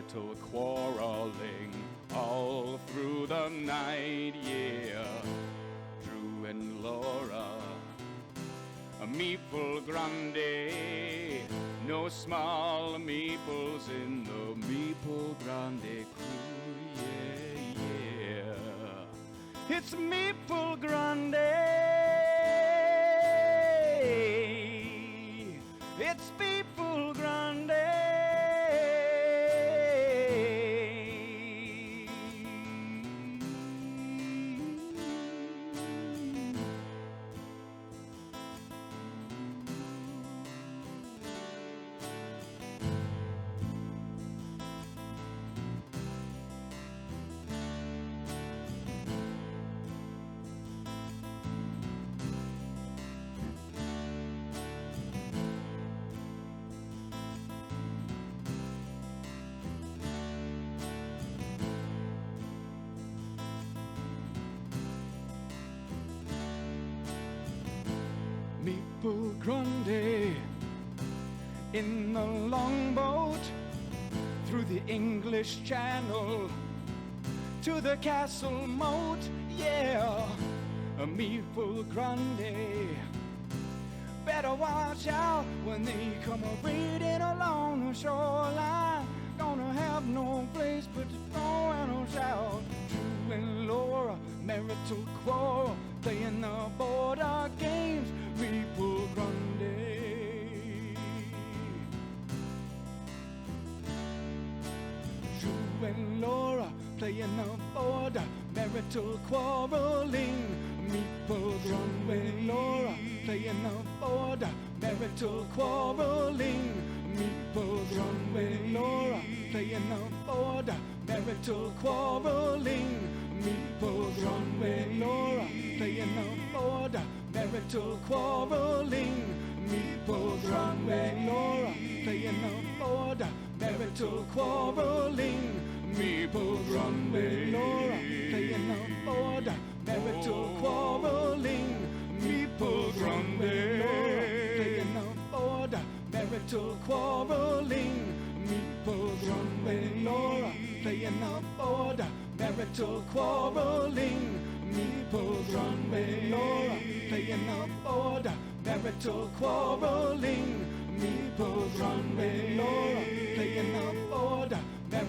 marital quarreling all through the night, yeah. Drew and Laura, a meeple grande, no small meeples in the meeple grande crew, yeah, yeah. It's meeple grande. It's people grande. Meeple grande in the longboat through the English Channel to the castle moat, yeah. A meeple grande. Better watch out when they come a-raiding along the shoreline. Gonna have no place but to throw and a shout. Drew and Laura, marital quarrel, playing the border games. Meeple grande. Drew and Laura playing the border, marital quarreling. Meeple grande. Laura playing the border, marital quarreling. Meeple grande. Laura playing the border, marital quarreling. Meeple grande. Laura playing the border, marital quarreling. Meeple grande. Laura playing the border, marital quarreling. Meeple grande. Laura playing the border, marital quarreling. Meeple grande. Laura playing the border, marital quarreling. Meeple grande. Laura playing the border, marital quarreling. Meeple grande. Laura playing the border, marital quarreling. Meeple grande. Laura playing the border, marital quarreling. Meeple grande. Laura playing the border, marital quarreling. Meeple grande. Laura playing the border,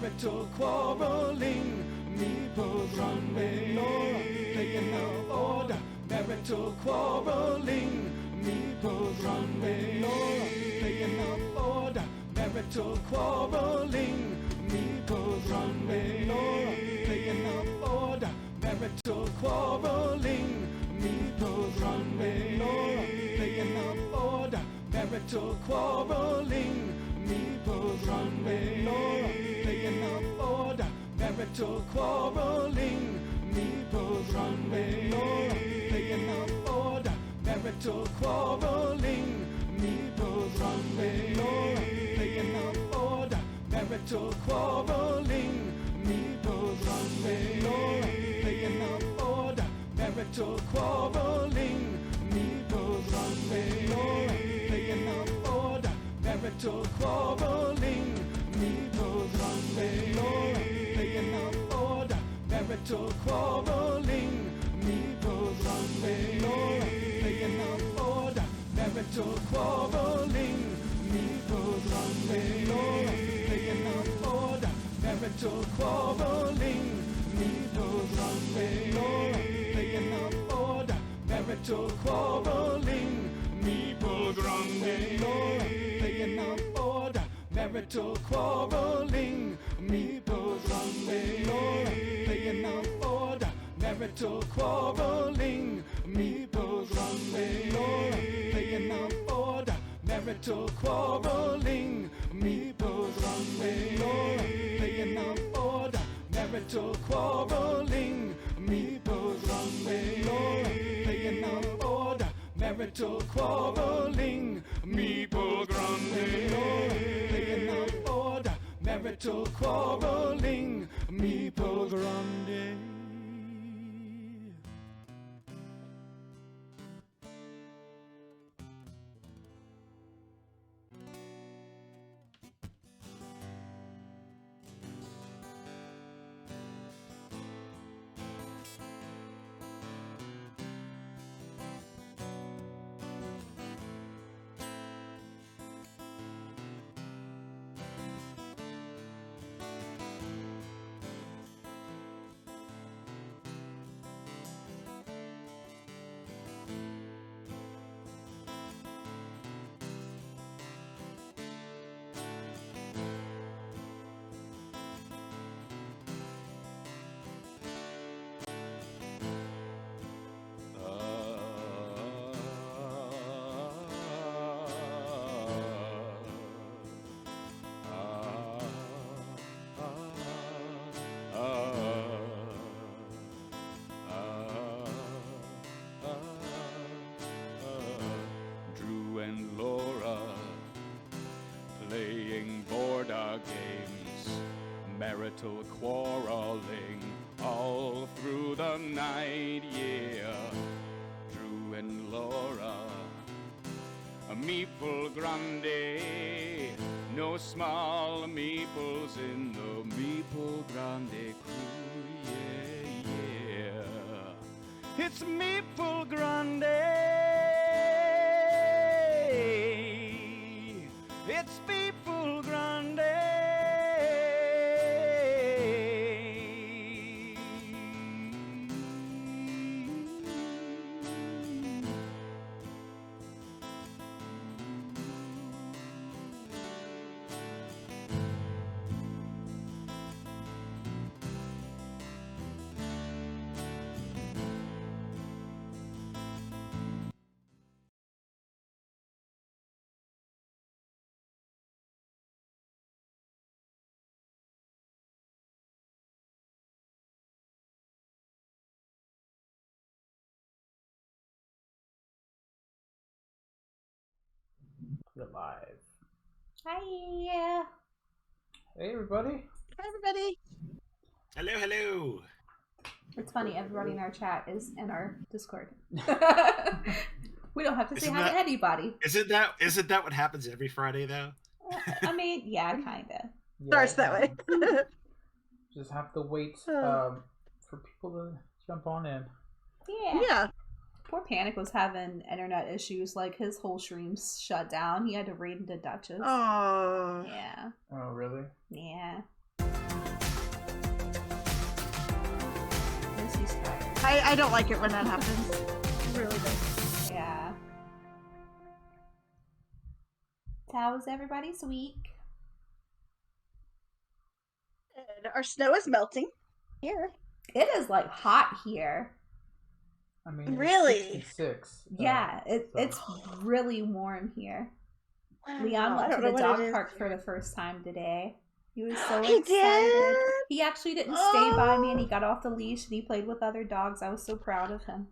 marital quarreling. Meeple grande. Laura playing the border, marital quarreling. Meeple grande. Laura playing the border, marital quarreling. Meeple grande. Laura playing the border, marital quarreling. Meeple grande. Laura playing the border, marital quarreling. Meeple grande. Laura playing the border, marital quarreling. Meeple grande. Laura playing the border, marital quarreling. Meeple grande. Laura playing the border, marital quarreling. Meeple grande. Laura playing the border, marital quarreling. Meeple grande. Laura playing the border, marital quarreling. Meeple grande. Laura playing the border, marital quarreling. Meeple grande. Laura playing the border, marital quarreling. Meeple grande. Laura playing the border, marital quarreling. Meeple grande. Laura playing the border, marital quarreling. Meeple grande. Laura playing the border, marital quarreling. Meeple grande. Laura playing the border, marital quarreling. Meeple grande. Laura playing the border, marital quarreling. Meeple grande. Laura playing the border, marital quarreling. Meeple grande. little quarreling all through the night, yeah. Drew and Laura, a meeple grande, no small meeples in the meeple grande crew, yeah, yeah. It's meeple grande, it's meeple grande. We're live. Hi. Hey, everybody. Hi, everybody. Hello, hello. It's funny, everybody in our chat is in our Discord. We don't have to say hi to anybody. Isn't that what happens every Friday though? I mean, yeah, kinda. Starts that way. Just have to wait for people to jump on in. Yeah. Poor Panic was having internet issues. Like, his whole stream's shut down. He had to raid into Duchess. Oh. Yeah. Oh, really? Yeah. Lucy's tired. I don't like it when that happens. Really don't. Yeah. So how was everybody's week? And our snow is melting here. It is, like, hot here. I mean, Really? It's 66. Yeah, it's really warm here. Wow, Leon went I to don't the know what dog it is. park for the first time today. He was so He excited. did? He actually didn't stay by me, and he got off the leash and he played with other dogs. I was so proud of him.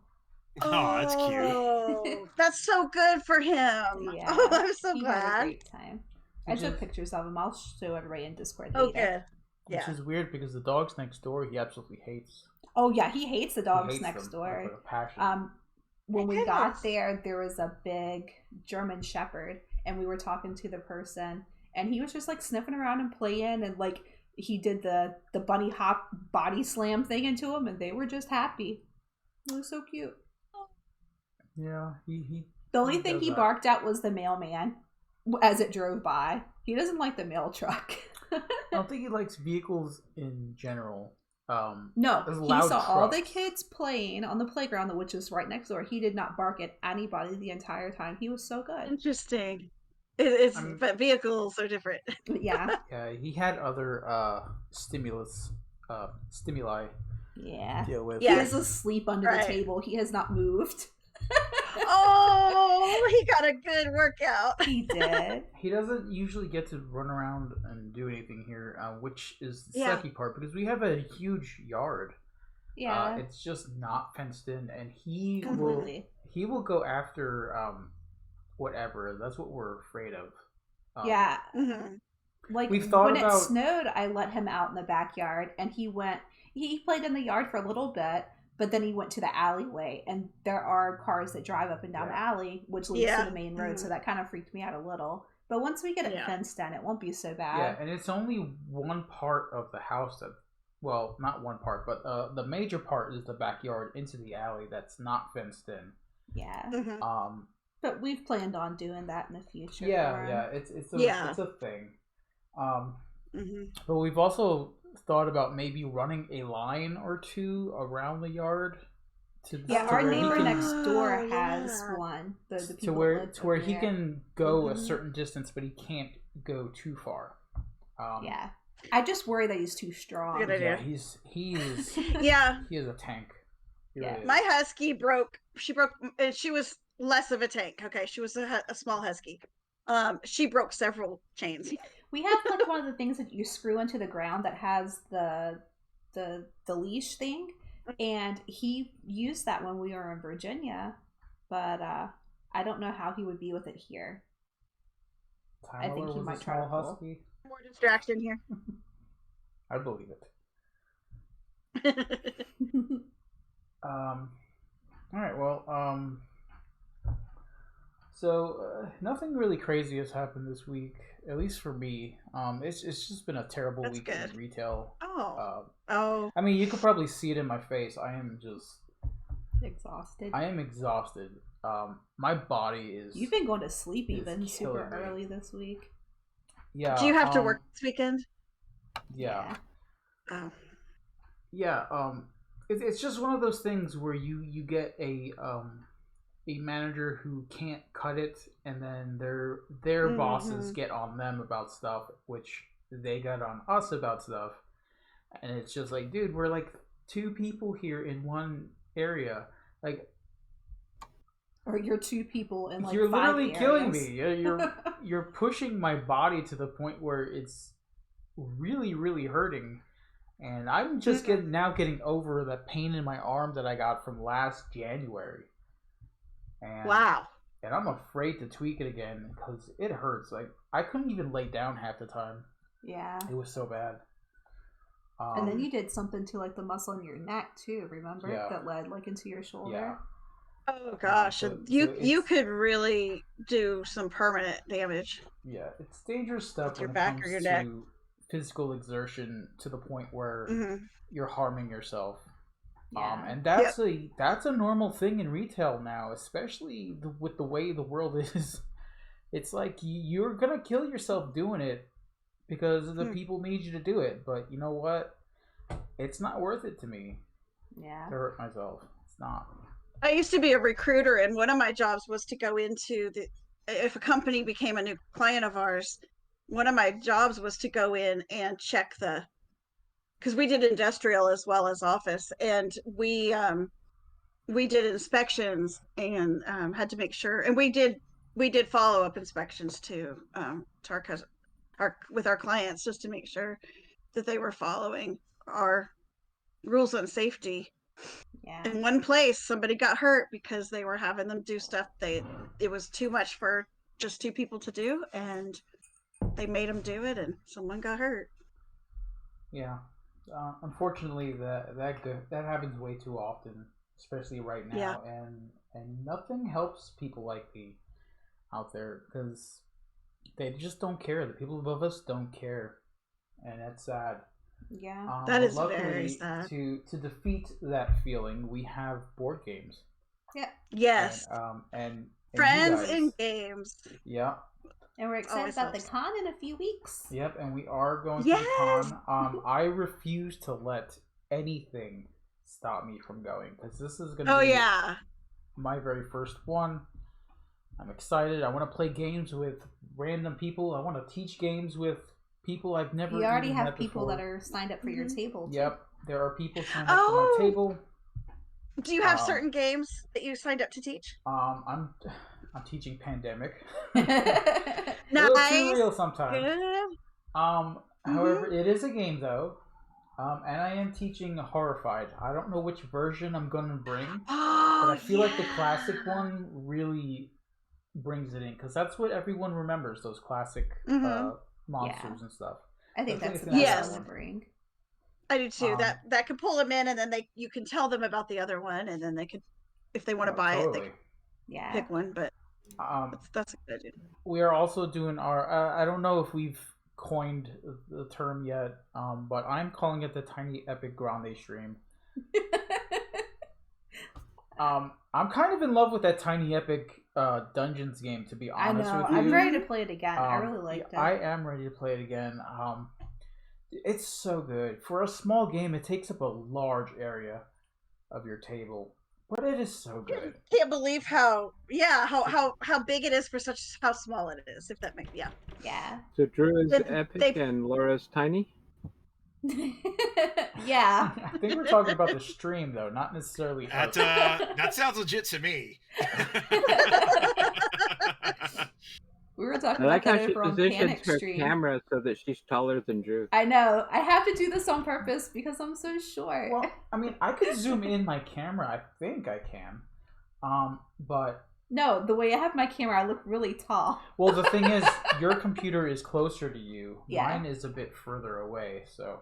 Oh, that's cute. Oh, that's so good for him. Yeah, Oh, I'm so he glad. had a great time. I took pictures of him. I'll show everybody in Discord later. Oh, good. Which is weird because the dogs next door he absolutely hates. Oh yeah, he hates the dogs He hates next them, door. like, with a passion. When we Goodness. got there, there was a big German Shepherd, and we were talking to the person, and he was just like sniffing around and playing, and like he did the bunny hop body slam thing into him, and they were just happy. It was so cute. Yeah, he The only thing does he that. barked at was the mailman as it drove by. He doesn't like the mail truck. I don't think he likes vehicles in general. No, There's he loud saw all the trucks. kids playing on the playground, which is right next door. He did not bark at anybody the entire time. He was so good. Interesting. I'm- But vehicles are different. Yeah. Yeah, he had other stimuli Yeah. to deal with. He Yeah. is asleep under the table. He has not moved. Oh, he got a good workout. He did. He doesn't usually get to run around and do anything here, which is the Yeah. sucky part because we have a huge yard. Yeah. It's just not fenced in, and he Completely. will go after whatever. That's what we're afraid of. Yeah. Mhm. Like We've thought when about- it snowed, I let him out in the backyard, and he played in the yard for a little bit, but then he went to the alleyway, and there are cars that drive up and down the alley, which leads to the main road, so that kind of freaked me out a little. But once we get it fenced in, it won't be so bad. Yeah, and it's only one part of the house that, well, not one part, but the major part is the backyard into the alley that's not fenced in. Yeah. Mhm. But we've planned on doing that in the future. Yeah, it's a thing. Mhm. But we've also thought about maybe running a line or two around the yard. Our where he neighbor can- next door has one. The to people where that live where over he there. can go a Mhm. certain distance, but he can't go too far. Yeah, I just worry that he's too strong. Good idea. Yeah, he is Yeah. he is a tank. He Yeah. really is. My husky broke. She broke. She was less of a tank. Okay, she was a small husky. She broke several chains. We have like one of the things that you screw into the ground that has the leash thing, and he used that when we were in Virginia, but I don't know how he would be with it here. I think he was might a try small to pull. husky. More distraction here. I believe it. All right. Well, so nothing really crazy has happened this week, at least for me. It's just been a terrible That's week good. in retail. Oh. I mean, you could probably see it in my face. I am exhausted. My body is. You've been going to sleep even super me. early this week. Yeah. Do you have to work this weekend? Yeah. Oh. Yeah. It's just one of those things where you get a manager who can't cut it, and then their bosses get on them about stuff, which they got on us about stuff, and it's just like, dude, we're like 2 people here in one area, like, or you're 2 people in like you're 5 literally areas. killing me. You're pushing my body to the point where it's really, really hurting. And I'm just getting over the pain in my arm that I got from last January. And, wow. And I'm afraid to tweak it again because it hurts. Like, I couldn't even lay down half the time. Yeah. It was so bad. And then you did something to like the muscle in your neck too, remember? Yeah. That led like into your shoulder. Yeah. Oh gosh, you could really do some permanent damage. Yeah, it's dangerous stuff with your when back it or your comes neck. to physical exertion to the point where you're harming yourself. Yeah. And that's a normal thing in retail now, especially with the way the world is. It's like you're gonna kill yourself doing it because the people need you to do it. But you know what? It's not worth it to me. Yeah. To hurt myself. It's not. I used to be a recruiter, and one of my jobs was to go into if a company became a new client of ours, one of my jobs was to go in and check because we did industrial as well as office, and we did inspections and had to make sure, and we did follow-up inspections too, to with our clients, just to make sure that they were following our rules on safety. Yeah. In one place, somebody got hurt because they were having them do stuff it was too much for just 2 people to do, and they made them do it, and someone got hurt. Yeah, unfortunately, that happens way too often, especially right now. Yeah. And nothing helps people like me out there because they just don't care. The people above us don't care, and that's sad. Yeah, that is luckily, very sad. To defeat that feeling, we have board games. Yeah. Yes. And friends and games. Yeah. And we're excited about the con in a few weeks. Yep, and we are going to the con. I refuse to let anything stop me from going because this is going to be my very first one. I'm excited. I want to play games with random people. I want to teach games with people I've never. You already have met people before. that are signed up for your table. Too. Yep, there are people signed up for my table. Do you have certain games that you signed up to teach? I'm teaching Pandemic. Nice. A little too real sometimes. However, it is a game though. And I am teaching Horrified. I don't know which version I'm going to bring, but I feel like the classic one really brings it in because that's what everyone remembers, those classic monsters and stuff. I think that's the best one to bring. I do too. That could pull them in, and then you can tell them about the other one, and then they could, if they want to buy it, they can pick one. But that's a good idea. We are also doing our. I don't know if we've coined the term yet, but I'm calling it the Tiny Epic Grande stream. I'm kind of in love with that Tiny Epic Dungeons game, to be honest with you. I'm ready to play it again. I really liked it. I am ready to play it again. It's so good. For a small game, it takes up a large area of your table, but it is so good. Can't believe how big it is for how small it is. If that makes yeah. So Drew is epic and Laura's tiny. Yeah. I think we're talking about the stream though, not necessarily. That sounds legit to me. We were talking about that over on Panic her Stream. Camera so that she's taller than Drew. I know. I have to do this on purpose because I'm so short. Well, I mean, I could zoom in my camera. I think I can. But no, the way I have my camera, I look really tall. Well, the thing is, your computer is closer to you. Yeah. Mine is a bit further away, so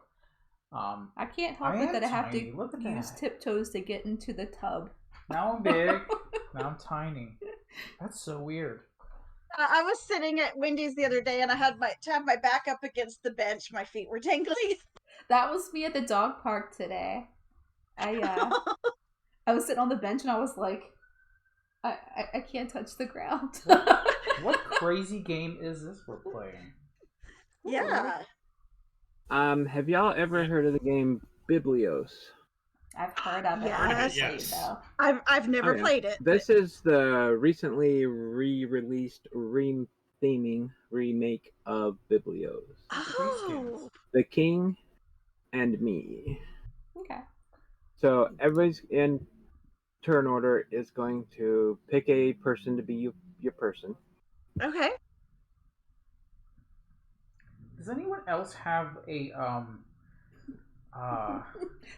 I can't help it that I have to use tiptoes to get into the tub. Now I'm big. Now I'm tiny. That's so weird. I was sitting at Wendy's the other day, and I had to have my back up against the bench. My feet were dangling. That was me at the dog park today. I was sitting on the bench, and I was like, I can't touch the ground. What crazy game is this we're playing? Yeah. Have y'all ever heard of the game Biblios? I've heard of it. Yes. I've never played it. This is the recently re-released remake of Biblios. Oh. The King and Me. Okay. So everybody's in turn order is going to pick a person to be your person. Okay. Does anyone else have a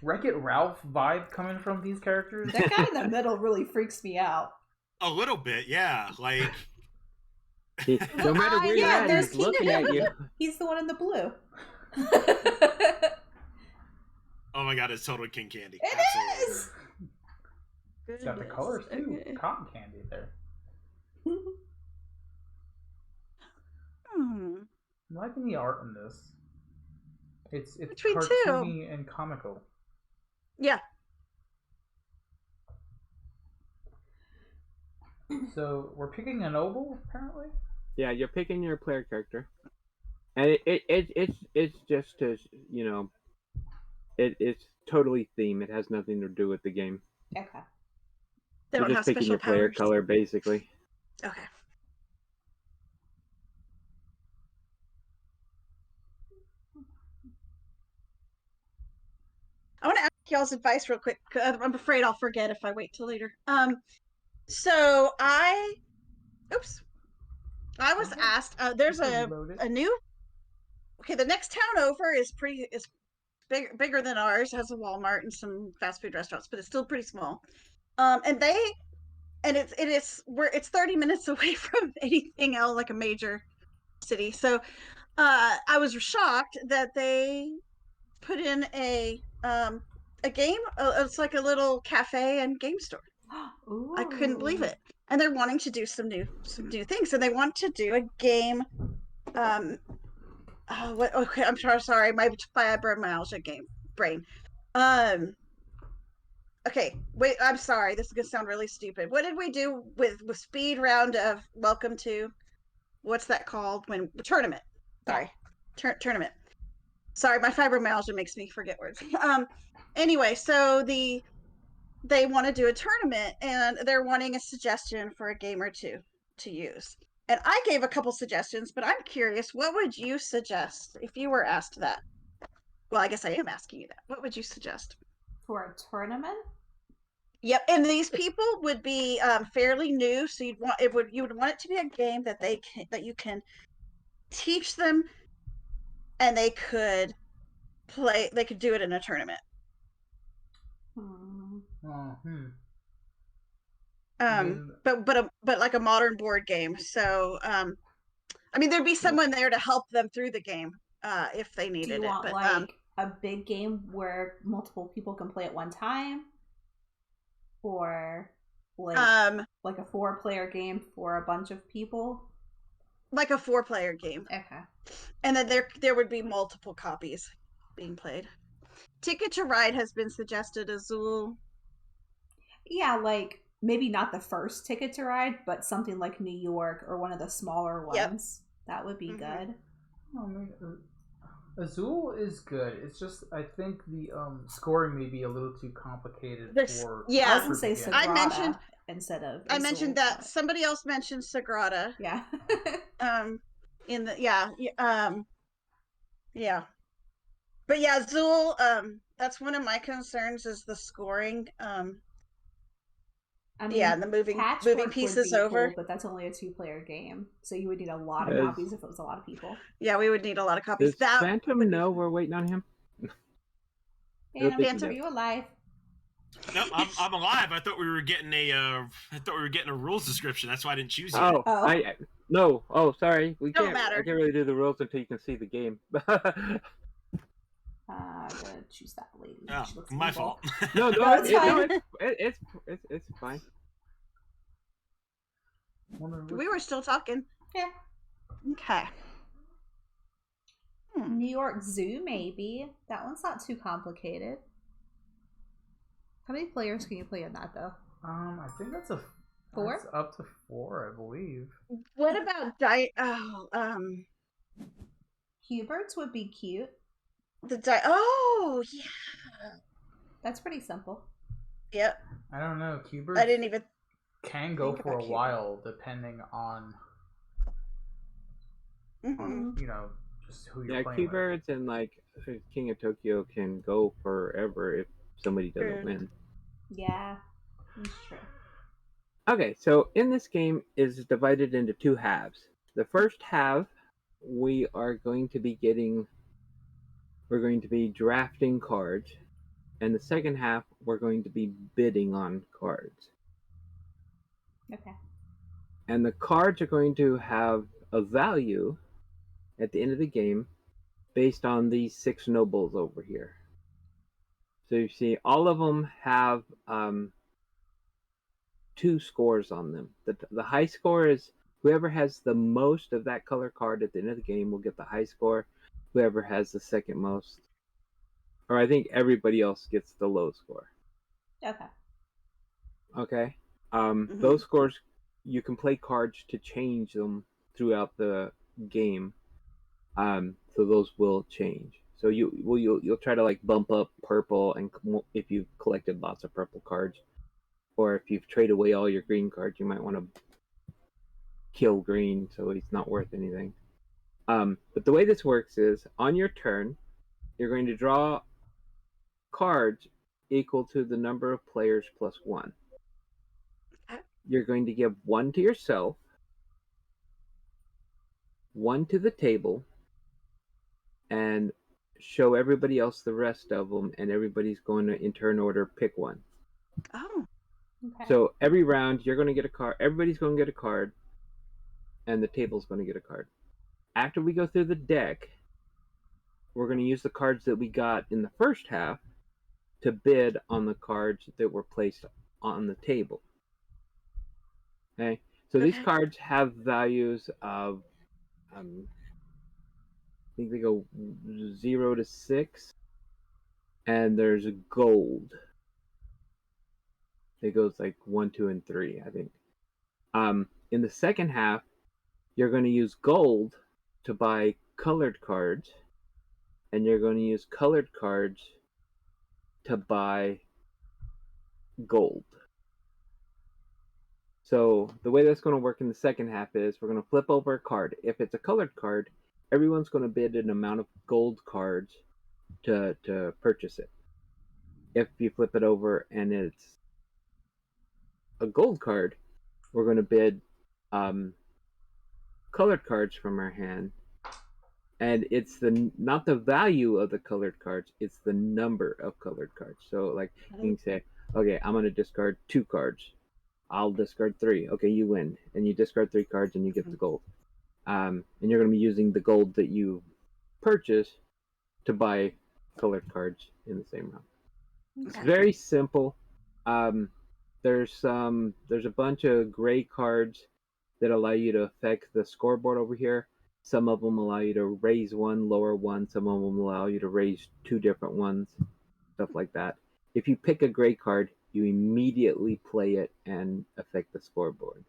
Wreck-It Ralph vibe coming from these characters? That guy in the middle really freaks me out. A little bit, yeah. Like, no matter where you're at, he's looking at you. He's the one in the blue. oh my god, it's totally King Candy. It Absolutely. is! It's got the colors too. Okay. Cotton candy there. I'm liking the art in this. It's cartoony and comical. Yeah. So we're picking a noble, apparently. Yeah, you're picking your player character, and it's just as it's totally theme. It has nothing to do with the game. Okay. They don't you're have just picking special your player powers. color, basically. Okay. I want to ask y'all's advice real quick. I'm afraid I'll forget if I wait till later. So I was asked. There's a new. Okay, the next town over is bigger than ours. It has a Walmart and some fast food restaurants, but it's still pretty small. It's 30 minutes away from anything else like a major city. So I was shocked that they put in a game. It's like a little cafe and game store. Ooh. I couldn't believe it. And they're wanting to do some new things. And they want to do a game. Okay, I'm sorry. My fibromyalgia brain. Okay, wait. I'm sorry. This is gonna sound really stupid. What did we do with speed round of welcome to? What's that called? When tournament? Sorry, tournament. Sorry, my fibromyalgia makes me forget words. Anyway, so they want to do a tournament, and they're wanting a suggestion for a game or two to use. And I gave a couple suggestions, but I'm curious, what would you suggest if you were asked that? Well, I guess I am asking you that. What would you suggest? For a tournament? Yep, and these people would be fairly new, so you would want it to be a game that you can teach them, and they could play. They could do it in a tournament. But like a modern board game. So I mean, there'd be someone there to help them through the game if they needed it. Do you want a big game where multiple people can play at one time, or like a 4-player game for a bunch of people? Like a 4-player game. Okay. And then there would be multiple copies being played. Ticket to Ride has been suggested, Azul. Yeah, like maybe not the first Ticket to Ride, but something like New York or one of the smaller ones. Yep. That would be good. I mean, Azul is good. It's just I think the scoring may be a little too complicated for. Yeah, I was gonna say Sagrada I mentioned instead of. I mentioned that somebody else mentioned Sagrada. Yeah. But yeah, Azul. That's one of my concerns is the scoring. I mean, the moving pieces over. Cool, but that's only a 2-player game, so you would need a lot of copies if it was a lot of people. Yeah, we would need a lot of copies. Does Phantom know we're waiting on him? Phantom, are you alive? No, I'm alive. I thought we were getting a rules description. That's why I didn't choose you. No. Oh, sorry. Don't matter. I can't really do the rules until you can see the game. I'm gonna choose that lady. Oh, She looks my evil. fault. No, No, it's fine. it's fine. We were still talking. Yeah. Okay. New York Zoo, maybe. That one's not too complicated. How many players can you play in that, though? I think that's a 4? That's up to 4, I believe. What about Huberts would be cute. Oh yeah. That's pretty simple. Yep. I don't know. Cubers I didn't even can go think for a about Cubert. while, depending on Mm-hmm. just who you're Yeah, playing with. Q-Birds and like King of Tokyo can go forever if somebody doesn't win. Yeah, that's true. Okay, so in this game is divided into 2 halves. The first half, we're going to be drafting cards, and the second half, we're going to be bidding on cards. Okay. And the cards are going to have a value at the end of the game based on these 6 nobles over here. So you see, all of them have 2 scores on them. The high score is whoever has the most of that color card at the end of the game will get the high score. Whoever has the second most, or I think everybody else gets the low score. Okay. Okay. Those scores, you can play cards to change them throughout the game. So those will change. So you'll try to like bump up purple, and if you've collected lots of purple cards, or if you've traded away all your green cards, you might want to kill green so he's not worth anything. But the way this works is on your turn, you're going to draw cards equal to the number of players plus 1. You're going to give 1 to yourself, 1 to the table, and show everybody else the rest of them, and everybody's going to, in turn order, pick one. Oh. Okay. So every round, you're going to get a card. Everybody's going to get a card, and the table's going to get a card. After we go through the deck, we're going to use the cards that we got in the first half to bid on the cards that were placed on the table. Okay, so these cards have values of, I think they go 0 to 6, and there's a gold. It goes like 1, 2, and 3, I think. In the second half, you're going to use gold to buy colored cards, and you're going to use colored cards to buy gold. So the way that's going to work in the second half is we're going to flip over a card. If it's a colored card, everyone's going to bid an amount of gold cards to purchase it. If you flip it over and it's a gold card, we're going to bid colored cards from our hand, and it's not the value of the colored cards, it's the number of colored cards. So like you can say, okay, I'm going to discard 2 cards. I'll discard 3. Okay, you win. And you discard 3 cards and you get the gold. And you're going to be using the gold that you purchase to buy colored cards in the same round. It's very simple. There's a bunch of gray cards that allow you to affect the scoreboard over here. Some of them allow you to raise 1, lower 1. Some of them allow you to raise 2 different ones, stuff like that. If you pick a gray card, you immediately play it and affect the scoreboard.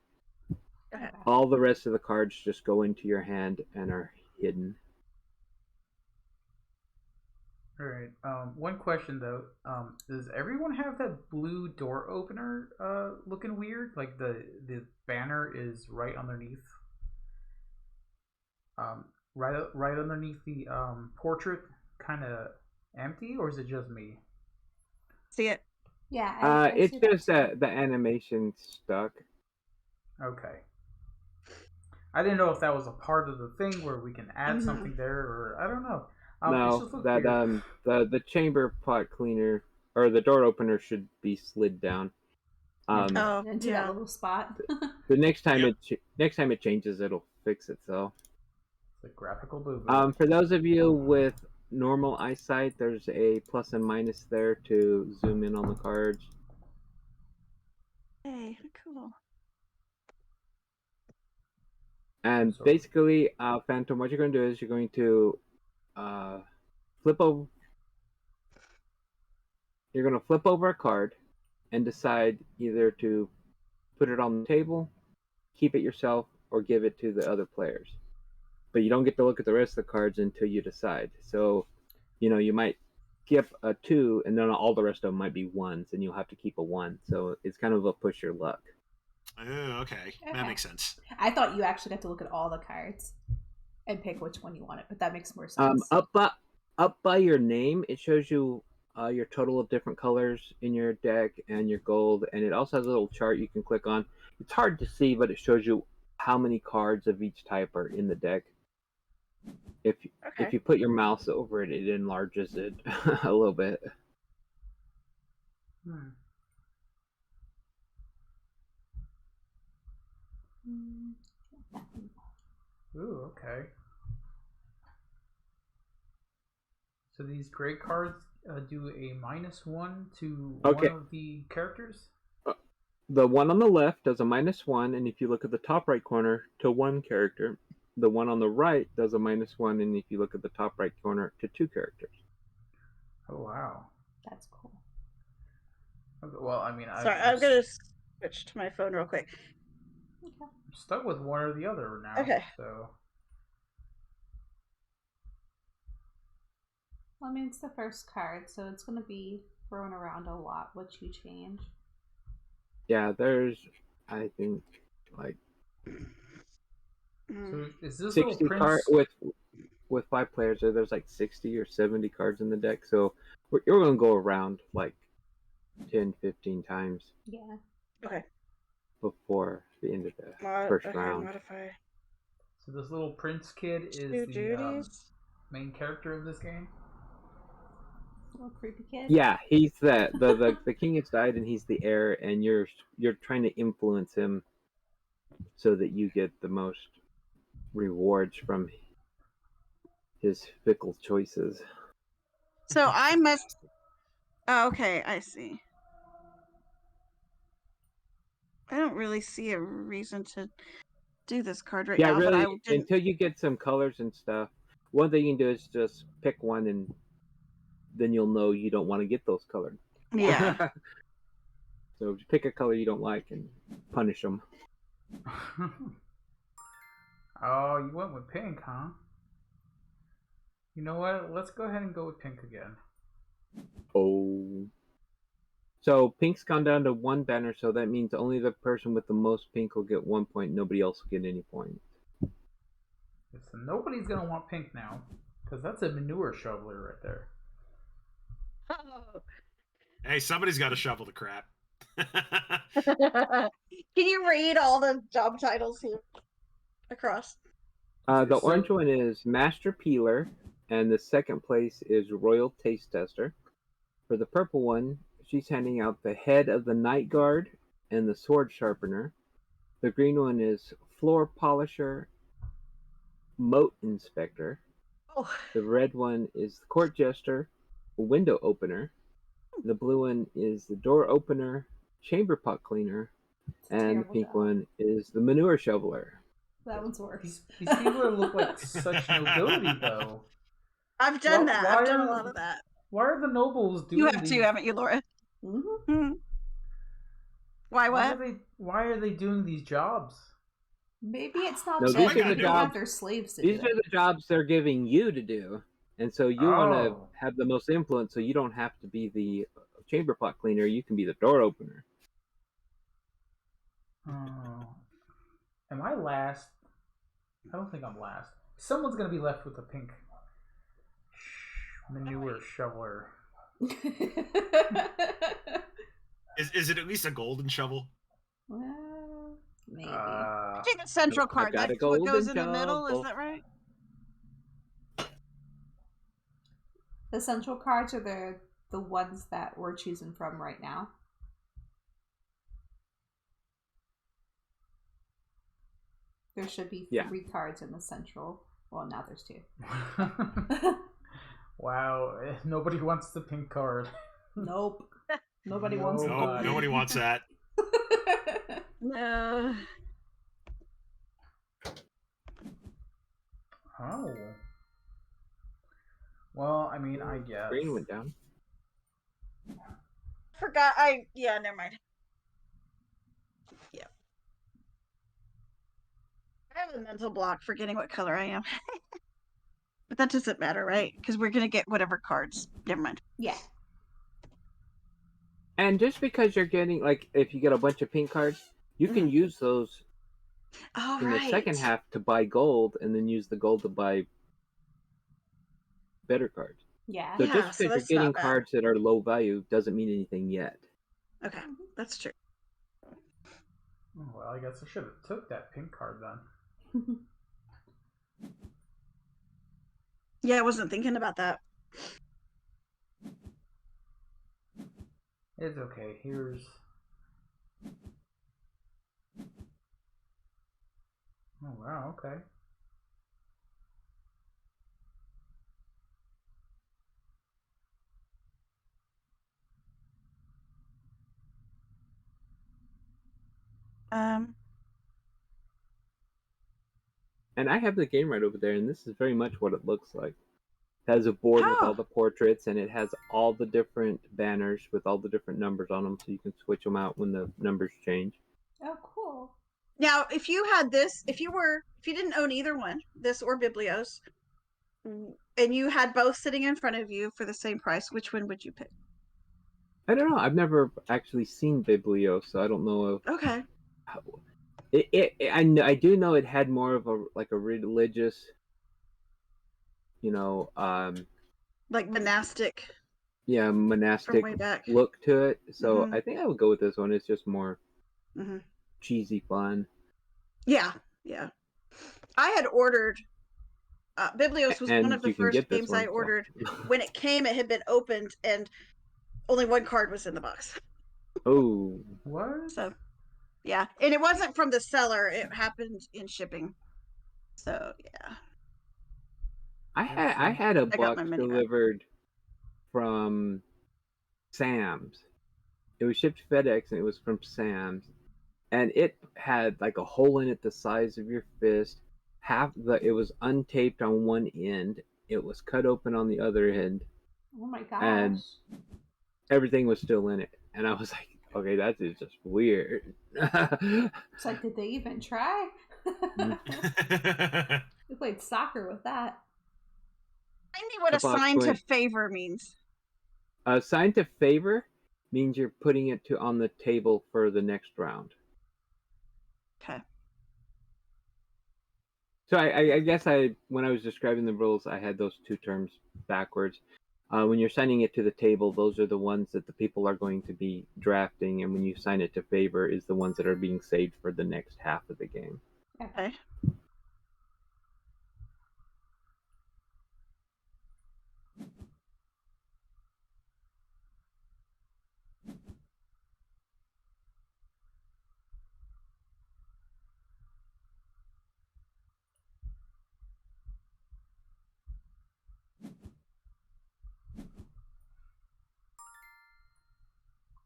All the rest of the cards just go into your hand and are hidden. All right. One question though. Does everyone have that blue door opener looking weird? Like the banner is right underneath. Right underneath the portrait, kind of empty, or is it just me? See it? Yeah. I It's see just that the animation stuck. Okay. I didn't know if that was a part of the thing where we can add something there, or I don't know. No, that the chamber pot cleaner or the door opener should be slid down. into that little spot. The next time it changes, it'll fix itself. The graphical boo-boo. For those of you with normal eyesight, there's a plus and minus there to zoom in on the cards. Hey, cool. And So- basically, Phantom, what you're going to do is you're going to flip over. You're going to flip over a card and decide either to put it on the table, keep it yourself, or give it to the other players. But you don't get to look at the rest of the cards until you decide. So, you might skip a 2, and then all the rest of them might be 1s, and you'll have to keep a 1. So it's kind of a push your luck. Oh, okay. That makes sense. I thought you actually got to look at all the cards and pick which one you wanted, but that makes more sense. Up by your name, it shows you your total of different colors in your deck and your gold, and it also has a little chart you can click on. It's hard to see, but it shows you how many cards of each type are in the deck. If you put your mouse over it, it enlarges it a little bit. Ooh, okay. So these gray cards do a -1 to one of the characters? The one on the left does a -1, and if you look at the top right corner, to 1 character. The one on the right does a -1, and if you look at the top right corner, to 2 characters. Oh, wow. That's cool. Okay, well, I mean, Sorry, I'm going to switch to my phone real quick. Okay. I'm stuck with one or the other now. Okay. So. Well, I mean, it's the first card, so it's going to be thrown around a lot, what you change. Yeah, there's, I think, like So is this 60 little cards prince... with 5 players. There's like 60 or 70 cards in the deck, so you're going to go around like 10, 15 times. Yeah. Okay. Before the end of the first round. Modify. So this little prince kid is the main character of this game? Little creepy kid. Yeah, he's the king has died and he's the heir, and you're trying to influence him so that you get the most rewards from his fickle choices. So I must. Oh, okay, I see. I don't really see a reason to do this card right now. Really, but I didn't... until you get some colors and stuff. One thing you can do is just pick one, and then you'll know you don't want to get those colored. Yeah. So just pick a color you don't like and punish them. Oh, you went with pink, huh? You know what? Let's go ahead and go with pink again. Oh. So pink's gone down to 1 banner, so that means only the person with the most pink will get 1 point. Nobody else will get any points. So nobody's going to want pink now, because that's a manure shoveler right there. Oh. Hey, somebody's got to shovel the crap. Can you read all the job titles here across? The orange one is Master Peeler, and the second place is Royal Taste Tester. For the purple one, she's handing out the Head of the Night Guard and the Sword Sharpener. The green one is Floor Polisher, Moat Inspector. Oh. The red one is the Court Jester, Window Opener. The blue one is the Door Opener, Chamber Pot Cleaner, and the pink one is the Manure Shoveler. That one's worse. These people look like such nobility, though. I've done that. I've done a lot of that. Why are the nobles doing? You have too, haven't you, Laura? Mm-hmm. Why? What? Why are they doing these jobs? Maybe it's not. No, these these are the jobs. Have their slaves to These do are the jobs they're giving you to do, and so you want to have the most influence. So you don't have to be the chamber pot cleaner. You can be the door opener. Oh. Am I last? I don't think I'm last. Someone's gonna be left with a pink manure shoveler. Is it at least a golden shovel? Well, maybe. I think the central card. That's what goes in the middle. Is that right? The central cards are the ones that we're choosing from right now. There should be 3 cards in the central. Well, now there's 2. Wow, nobody wants the pink card. Nope. Nobody wants Nope, Nobody. nobody wants that. No. Oh. Well, I mean, I guess. Green went down. Forgot. Yeah, never mind. Yeah. I have a mental block forgetting what color I am. But that doesn't matter, right? Because we're gonna get whatever cards. Never mind. Yeah. And just because you're getting, like, if you get a bunch of pink cards, you can use those Oh, in right. the second half to buy gold, and then use the gold to buy better cards. Yeah. So Yeah, just so because that's you're not getting bad. cards that are low value doesn't mean anything yet. Okay, that's true. Oh, well, I guess I should have took that pink card then. Yeah, I wasn't thinking about that. It's okay. Here's. Oh wow. Okay. And I have the game right over there, and this is very much what it looks like. It has a board with all Oh. the portraits, and it has all the different banners with all the different numbers on them, so you can switch them out when the numbers change. Oh, cool. Now, if you had this, if you didn't own either one, this or Biblios, and you had both sitting in front of you for the same price, which one would you pick? I don't know. I've never actually seen Biblio, so I don't know if Okay. I do know it had more of a religious, Like monastic from monastic way back. look to it. So Mhm. I think I would go with this one. It's just more Mm-hmm. cheesy fun. Yeah, yeah. I had ordered. Biblios was one And of the you can first get this games one. I ordered. When it came, it had been opened, and only one card was in the box. Oh, What? So, yeah, and it wasn't from the seller; it happened in shipping. So, yeah. I had a I got box my money back. delivered from Sam's. It was shipped FedEx, and it was from Sam's, and it had like a hole in it the size of your fist. It was untaped on one end. It was cut open on the other end, Oh my gosh. and everything was still in it. And I was like, okay, that is just weird. It's like, did they even try? We played soccer with that. I need what The a box sign to went- favor means. A sign to favor means you're putting it on the table for the next round. Okay. So I guess when I was describing the rules, I had those two terms backwards. When you're signing it to the table, those are the ones that the people are going to be drafting, and when you sign it to favor, is the ones that are being saved for the next half of the game. Okay.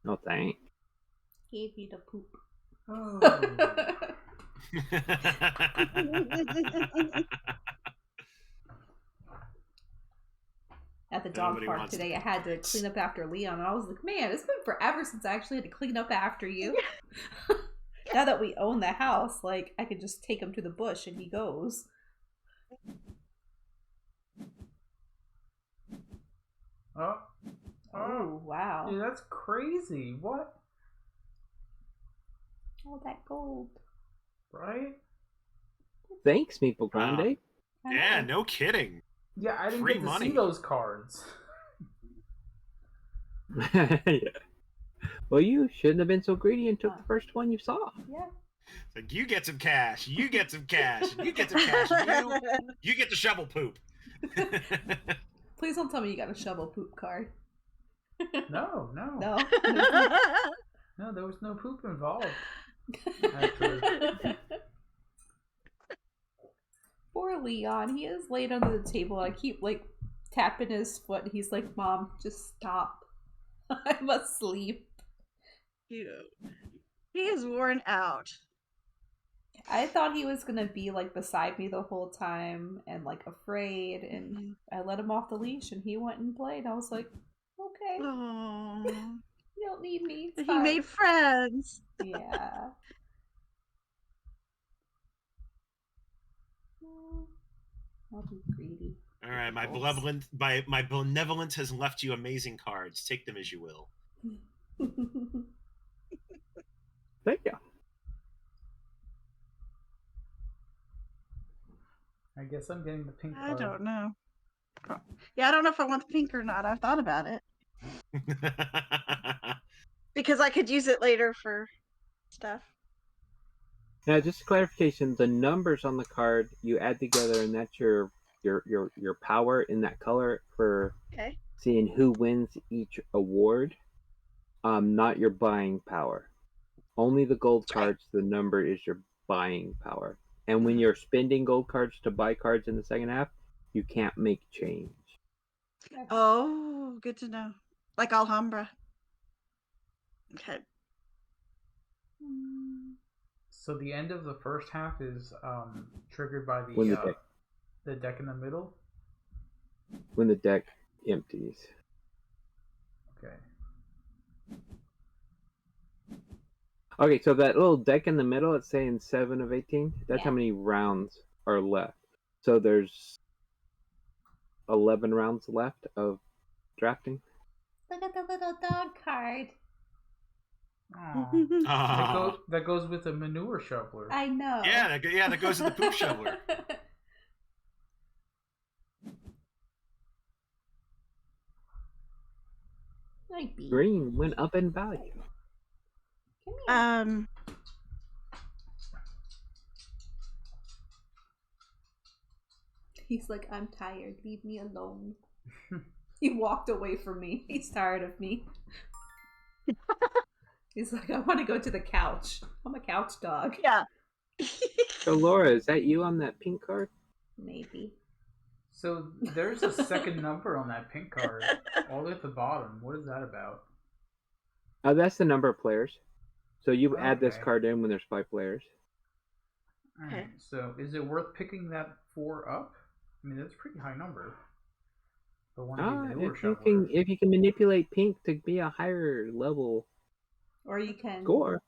Oh, thanks. Gave you the poop. Oh. At the dog Nobody park wants today, the I had to clean up after Leon, and I was like, man, it's been forever since I actually had to clean up after you. Now that we own the house, like, I could just take him to the bush and he goes. Oh. Oh, wow. Dude, that's crazy. What? All that gold. Right? Thanks, Meeple Grande. Yeah, no kidding. Yeah, I didn't Free get to money. see those cards. Yeah. Well, you shouldn't have been so greedy and took the first one you saw. Yeah. Like, you get some cash, you get some cash, you get some cash, you get the shovel poop. Please don't tell me you got a shovel poop card. No. No. No, there was no poop involved. Actually. Poor Leon. He is laid under the table. I keep, like, tapping his foot. He's like, Mom, just stop. I'm asleep. He is worn out. I thought he was gonna be like beside me the whole time and like afraid, and I let him off the leash and he went and played. I was like, okay, Oh, you don't need me. It's he fine. made friends. Yeah. I'll be greedy. All right, my benevolence has left you amazing cards. Take them as you will. Thank you. I guess I'm getting the pink I card. don't know. Yeah, I don't know if I want the pink or not. I've thought about it. Because I could use it later for stuff. Now, just clarification: the numbers on the card you add together, and that's your power in that color for Okay. seeing who wins each award. Not your buying power. Only the gold cards. The number is your buying power. And when you're spending gold cards to buy cards in the second half, you can't make change. Oh, good to know. Like Alhambra. Okay. So the end of the first half is triggered by When the deck in the middle. When the deck empties. Okay. Okay, so that little deck in the middle, it's saying 7 of 18. That's Yeah. how many rounds are left. So there's 11 rounds left of drafting. Look at the little dog card. Aw. That goes with a manure shoveler. I know. Yeah, that goes to the poop shoveler. Might be. Green went up in value. Come here. He's like, I'm tired. Leave me alone. He walked away from me. He's tired of me. He's like, I want to go to the couch. I'm a couch dog. Yeah. So Laura, is that you on that pink card? Maybe. So there's a second number on that pink card, all the way at the bottom. What is that about? That's the number of players. So you add this Okay. card in when there's 5 players. Alright, so is it worth picking that 4 up? I mean, that's a pretty high number. The one manure shoveler. If you can manipulate pink to be a higher level Or you can score.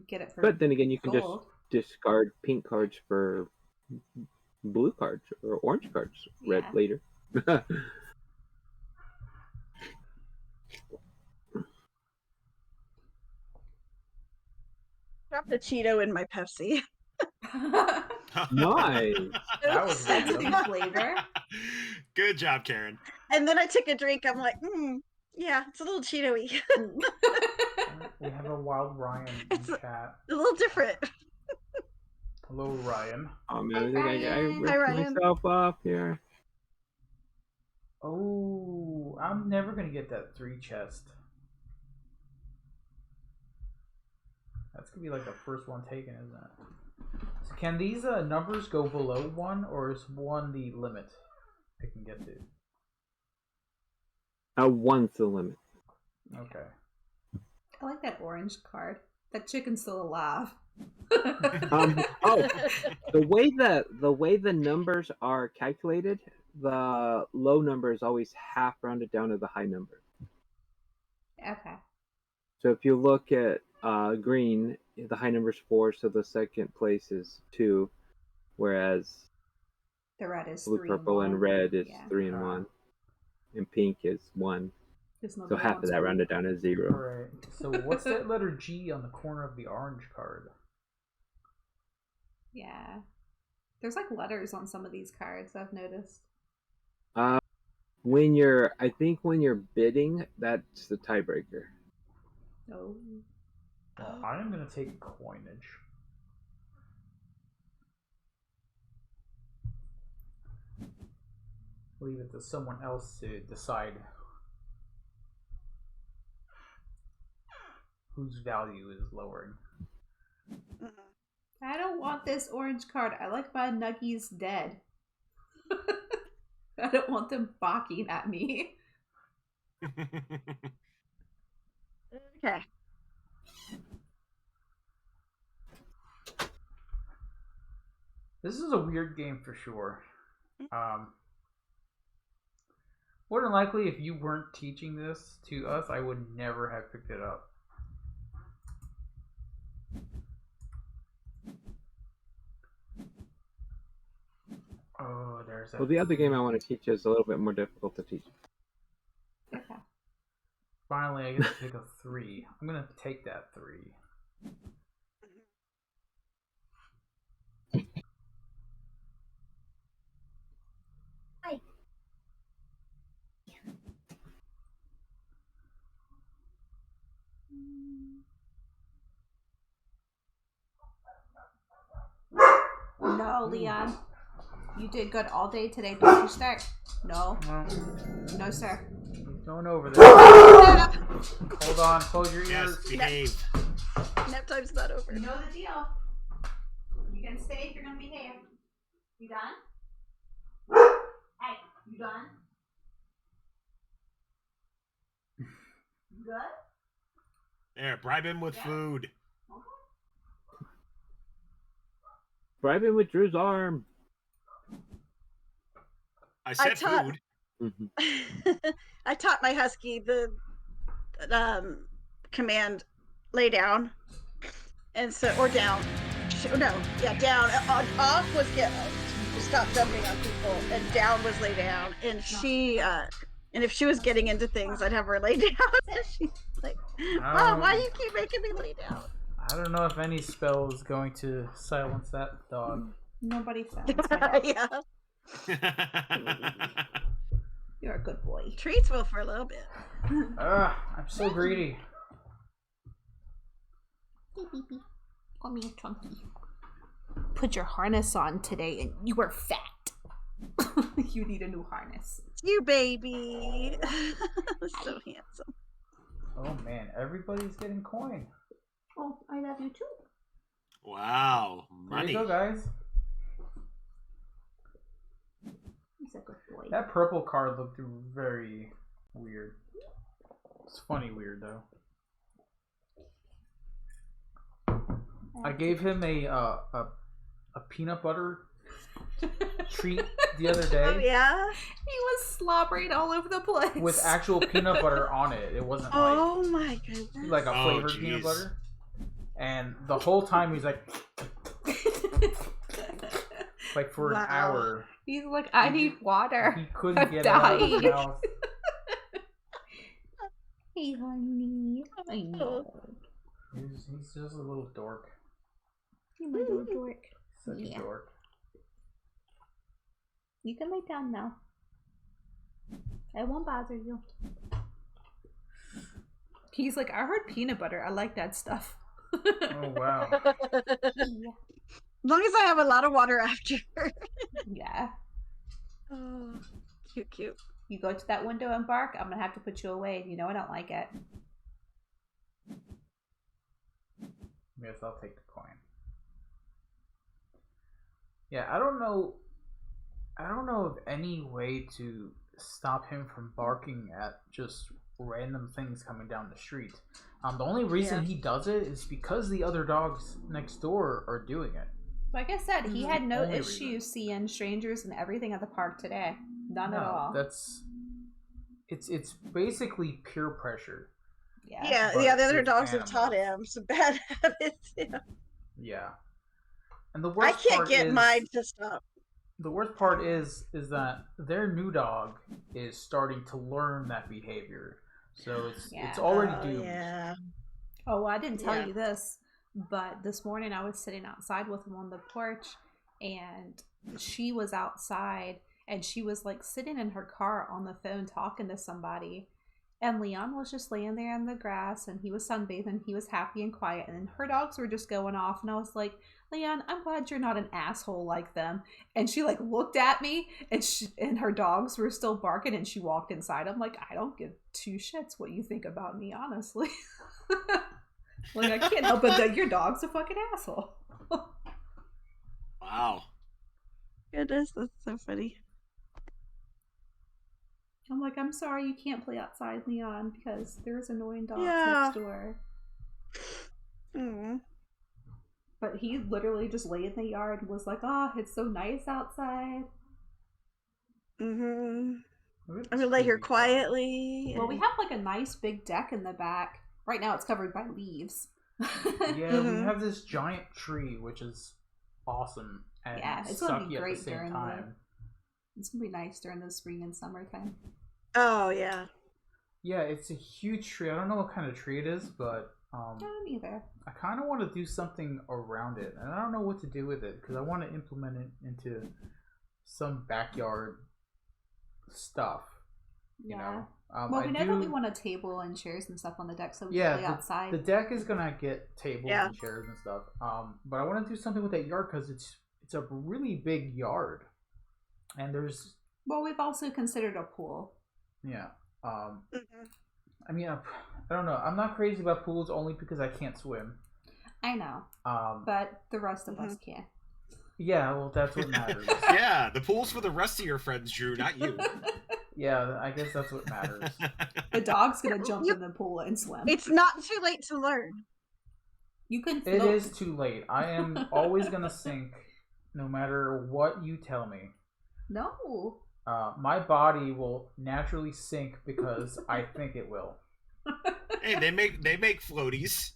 get it for But then again, you can gold. just discard pink cards for blue cards or orange cards red Yeah. later. Dropped a Cheeto in my Pepsi. Nice. That was That's a new random. flavor. Good job, Karen. And then I took a drink. I'm like, yeah, it's a little Cheeto-y. We have a wild Ryan in It's chat. a little different. Hello, Ryan. Oh man, I think I Ryan. Hi, ripped Ryan. myself off here. Oh, I'm never gonna get that 3 chest. That's gonna be like the first one taken, isn't it? So can these numbers go below 1, or is 1 the limit I can get to? One's the limit. Okay. I like that orange card. That chicken's still alive. The way the numbers are calculated, the low number is always half rounded down to the high number. Okay. So if you look at green, the high number is 4, so the second place is 2, whereas The red is blue, 3 purple, and red is Yeah. 3 and 1, and pink is 1. There's no So blue half of ones that for rounded down to 0. Alright. So what's that letter G on the corner of the orange card? Yeah. There's like letters on some of these cards, I've noticed. When you're bidding, that's the tiebreaker. Oh. Well, I am gonna take coinage. Leave it to someone else to decide whose value is lowering. I don't want this orange card. I like my Nuggies dead. I don't want them barking at me. Okay. This is a weird game for sure. More than likely, if you weren't teaching this to us, I would never have picked it up. Oh, there's that. Well, the other game I want to teach is a little bit more difficult to teach. Okay. Finally, I get to pick a 3. I'm gonna take that 3. Hi. No, Leon. You did good all day today, don't you, sir? No. No, sir. Going over there. Hold on, close your Yes, ears. behave. Nap time's not over. You know the deal. You can stay if you're gonna behave. You done? Hey, you done? You good? There, bribe him with food. Bribe him with Drew's arm. I said taught- food. I taught my husky the command lay down, and so or down. No, yeah, down. Off was get stop jumping on people, and down was lay down. And she and if she was getting into things, I'd have her lay down. And she's like, "Mom, why do you keep making me lay down?" I don't know if any spell is going to silence that dog. Nobody sounds my dog. Yeah, You're a good boy. treats will for a little bit. I'm so greedy. Hey, baby. Come here, Chunky. Put your harness on today, and you were fat. You need a new harness. You baby, so handsome. Oh man, everybody's getting coin. Oh, I love you too. Wow, There money. you go, guys. He's a good boy. That purple card looked very weird. It's funny weird though. I gave him a peanut butter treat the other day. Oh yeah. He was slobbering all over the place. With actual peanut butter on it. It wasn't Oh my goodness. like a Oh, flavored peanut jeez. butter. And the whole time he's like for an Wow. hour. He's like, I need water. He couldn't I'm get it out of his dying. mouth. Hey, honey. I know. He's just a little dork. You're my little dork. Such Yeah. a dork. You can lay down now. I won't bother you. He's like, I heard peanut butter. I like that stuff. Oh wow. Yeah. As long as I have a lot of water after. Yeah. Oh, cute. You go to that window and bark, I'm gonna have to put you away. You know I don't like it. Yes, I'll take the coin. Yeah, I don't know of any way to stop him from barking at just random things coming down the street. The only reason he does it is because the other dogs next door are doing it. Like I said, he had no Only issues reason. seeing strangers and everything at the park today. None at all. It's basically peer pressure. Yeah. But The other with dogs have taught animals. him some bad habits. Yeah. Yeah. And the I worst can't part get is, mine to stop. The worst part is that their new dog is starting to learn that behavior. So it's Yeah. already Oh, doomed. yeah. Oh, well, I didn't tell Yeah. you this, but this morning I was sitting outside with him on the porch, and she was outside, and she was like sitting in her car on the phone talking to somebody. And Leon was just laying there in the grass, and he was sunbathing. He was happy and quiet, and her dogs were just going off. And I was like, Leon, I'm glad you're not an asshole like them. And she like looked at me, and her dogs were still barking, and she walked inside. I'm like, I don't give two shits what you think about me, honestly. Like, I can't help it that your dog's a fucking asshole. Wow. Goodness, that's so funny. I'm like, I'm sorry you can't play outside, Leon, because there's annoying dogs Yeah. next door. Mm. But he literally just lay in the yard and was like, oh, it's so nice outside. Mm-hmm. It's I'm gonna lay here really fun. quietly. Well, we have like a nice big deck in the back. Right now it's covered by leaves. Yeah, we have this giant tree, which is awesome and Yeah, it's gonna be sucky at great the same during time. It's gonna be nice during the spring and summertime. Oh yeah. Yeah, it's a huge tree. I don't know what kind of tree it is, but I don't either. I kind of want to do something around it, and I don't know what to do with it because I want to implement it into some backyard stuff. You know. Well, we know that we want a table and chairs and stuff on the deck, so we can play outside. The deck is gonna get tables Yeah. and chairs and stuff. But I want to do something with that yard because it's a really big yard, and there's Well, we've also considered a pool. yeah. Mhm. I mean, I don't know. I'm not crazy about pools only because I can't swim. I know, but the rest of us can. Yeah, well, that's what matters. Yeah, the pool's for the rest of your friends, Drew, not you. Yeah, I guess that's what matters. The dog's gonna jump in the pool and swim. It's not too late to learn. You can. It float. is too late. I am always gonna sink, no matter what you tell me. No. My body will naturally sink because I think it will. Hey, they make floaties.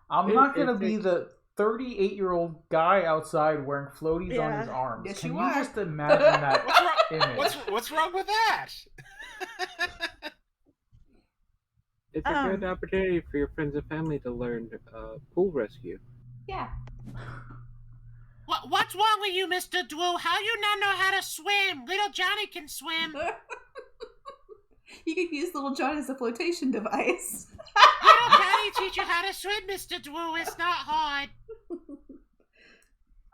I'm not gonna be the 38-year-old guy outside wearing floaties on Yeah. his arms. Yes, Can you you are. just imagine that What's wrong? image? What's wrong with that? It's a good opportunity for your friends and family to learn pool rescue. Yeah. What's wrong with you, Mr. Drew? How you not know how to swim? Little Johnny can swim. You could use little John as a flotation device. Little Johnny teach you how to swim, Mr. Drew. It's not hard.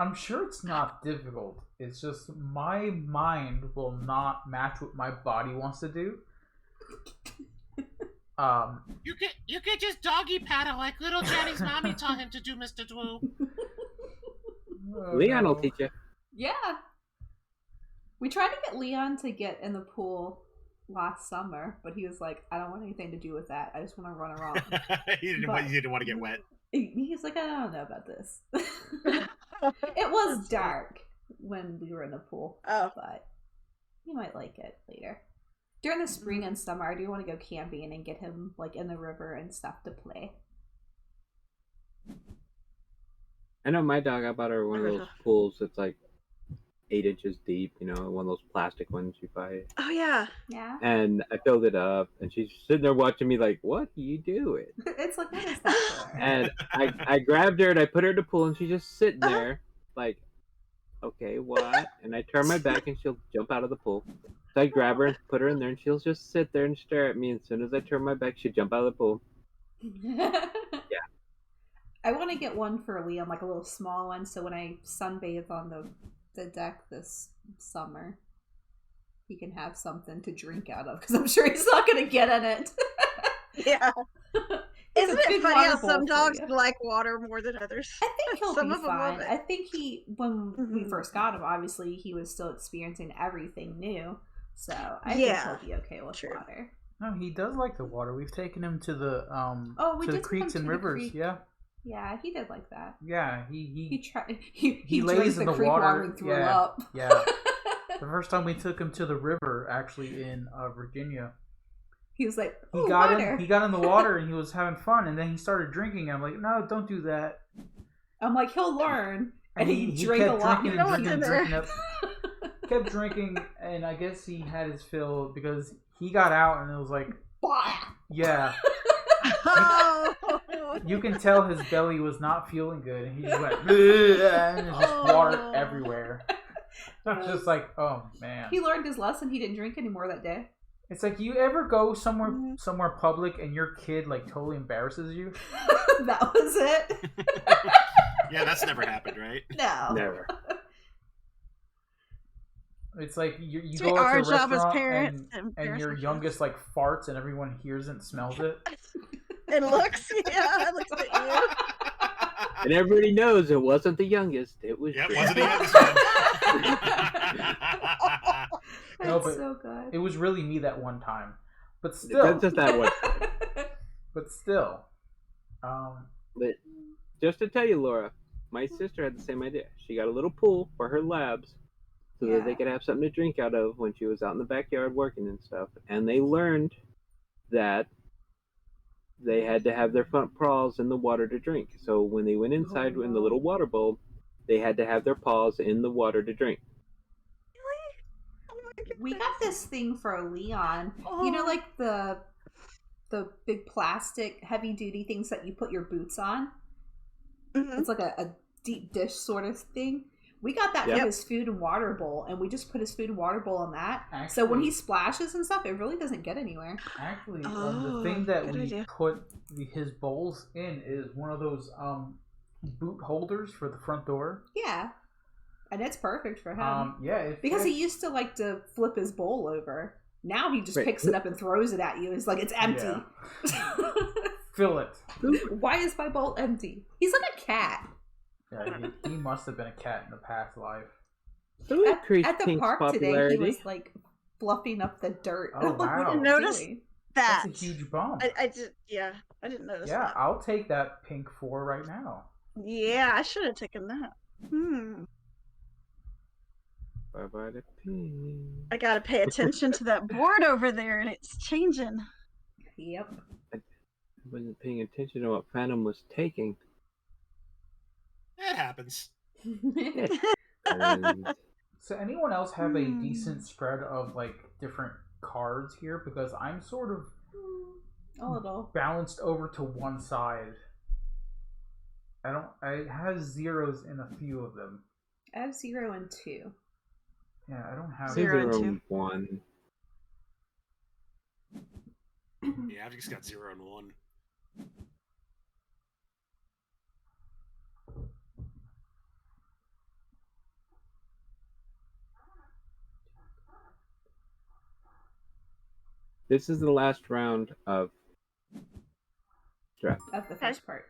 I'm sure it's not difficult. It's just my mind will not match what my body wants to do. You could just doggy paddle like little Johnny's mommy taught him to do, Mr. Drew. Leon will no. teach you. Yeah. We tried to get Leon to get in the pool last summer, but he was like, I don't want anything to do with that. I just want to run around. He didn't want to get wet. He's like, I don't know about this. It was dark when we were in the pool, but he might like it later. During the spring and summer, I do want to go camping and get him like in the river and stuff to play. I know my dog, I bought her one of those pools that's like 8 inches deep, you know, one of those plastic ones you buy. Oh yeah. Yeah. And I filled it up, and she's sitting there watching me like, what are you doing? It's like, what is that for? And I grabbed her and I put her in the pool, and she's just sitting there like, okay, what? And I turn my back and she'll jump out of the pool. So I grab her and put her in there, and she'll just sit there and stare at me. And as soon as I turn my back, she'll jump out of the pool. Yeah. I want to get one for Liam, like a little small one, so when I sunbathe on the deck this summer, he can have something to drink out of, because I'm sure he's not going to get in it. Yeah. Isn't it funny how some water bowl dogs for you. like water more than others? I think he'll Some be of them love fine. it. I think when we Mhm. first got him, obviously he was still experiencing everything new, so I think Yeah. he'll be okay with True. water. No, he does like the water. We've taken him to the We to the did take him creeks to and the rivers. creek. Yeah, Yeah, he did like that. yeah. He tried. He lays drank in the the creek water. water and threw Yeah. up. Yeah. The first time we took him to the river, actually in Virginia, He was like, he "Ooh, got water." in. He got in the water and he was having fun, and then he started drinking. I'm like, no, don't do that. I'm like, he'll learn. And he he drank a kept lot. drinking You know and what's in drinking, there. drinking. Kept drinking, and I guess he had his fill because he got out and it was like, yeah, Oh. you can tell his belly was not feeling good, and he just went, "Bleh," and there's just water Oh. everywhere. I was just like, oh man. He learned his lesson. He didn't drink anymore that day. It's like, you ever go somewhere Mhm. somewhere public and your kid like totally embarrasses you? That was it. Yeah, that's never happened, right? No. Never. It's like you It's go out our to a job as restaurant parents to and embarrass your our kids. youngest like farts and everyone hears it and smells it. It looks, yeah, it looks at you. And everybody knows it wasn't the youngest. It was Yep, Drew. wasn't the youngest one. No, That's but so good. it was really me that one time. But still. That's just that one. But still. But just to tell you, Laura, my sister had the same idea. She got a little pool for her labs so that they could have something to drink out of when she was out in the backyard working and stuff. And they learned that they had to have their front paws in the water to drink. So when they went inside in the little water bowl, they had to have their paws in the water to drink. We got this thing for Leon. You know, like the big plastic heavy duty things that you put your boots on. Mm-hmm. It's like a deep dish sort of thing. We got that for his food and water bowl, and we just put his food and water bowl in that. Actually, so when he splashes and stuff, it really doesn't get anywhere. Actually, the thing that we put his bowls in is one of those boot holders for the front door. Yeah. And it's perfect for him. Because he used to like to flip his bowl over. Now he just picks it up and throws it at you. It's like, it's empty. Yeah. Fill it. Why is my bowl empty? He's like a cat. Yeah, he must have been a cat in the past life. At the park today, he was like fluffing up the dirt. Oh, wow. I didn't notice that. That's a huge bump. I didn't notice that. Yeah, I'll take that pink 4 right now. Yeah, I should have taken that. Bye-bye to pink. I gotta pay attention to that board over there, and it's changing. Yep. I wasn't paying attention to what Phantom was taking. It happens. So anyone else have a decent spread of like different cards here? Because I'm sort of a little balanced over to one side. I have zeros in a few of them. I have 0 and 2. Yeah, I don't have 0 and 2. 1. Yeah, I've just got 0 and 1. This is the last round of draft. Of the first part.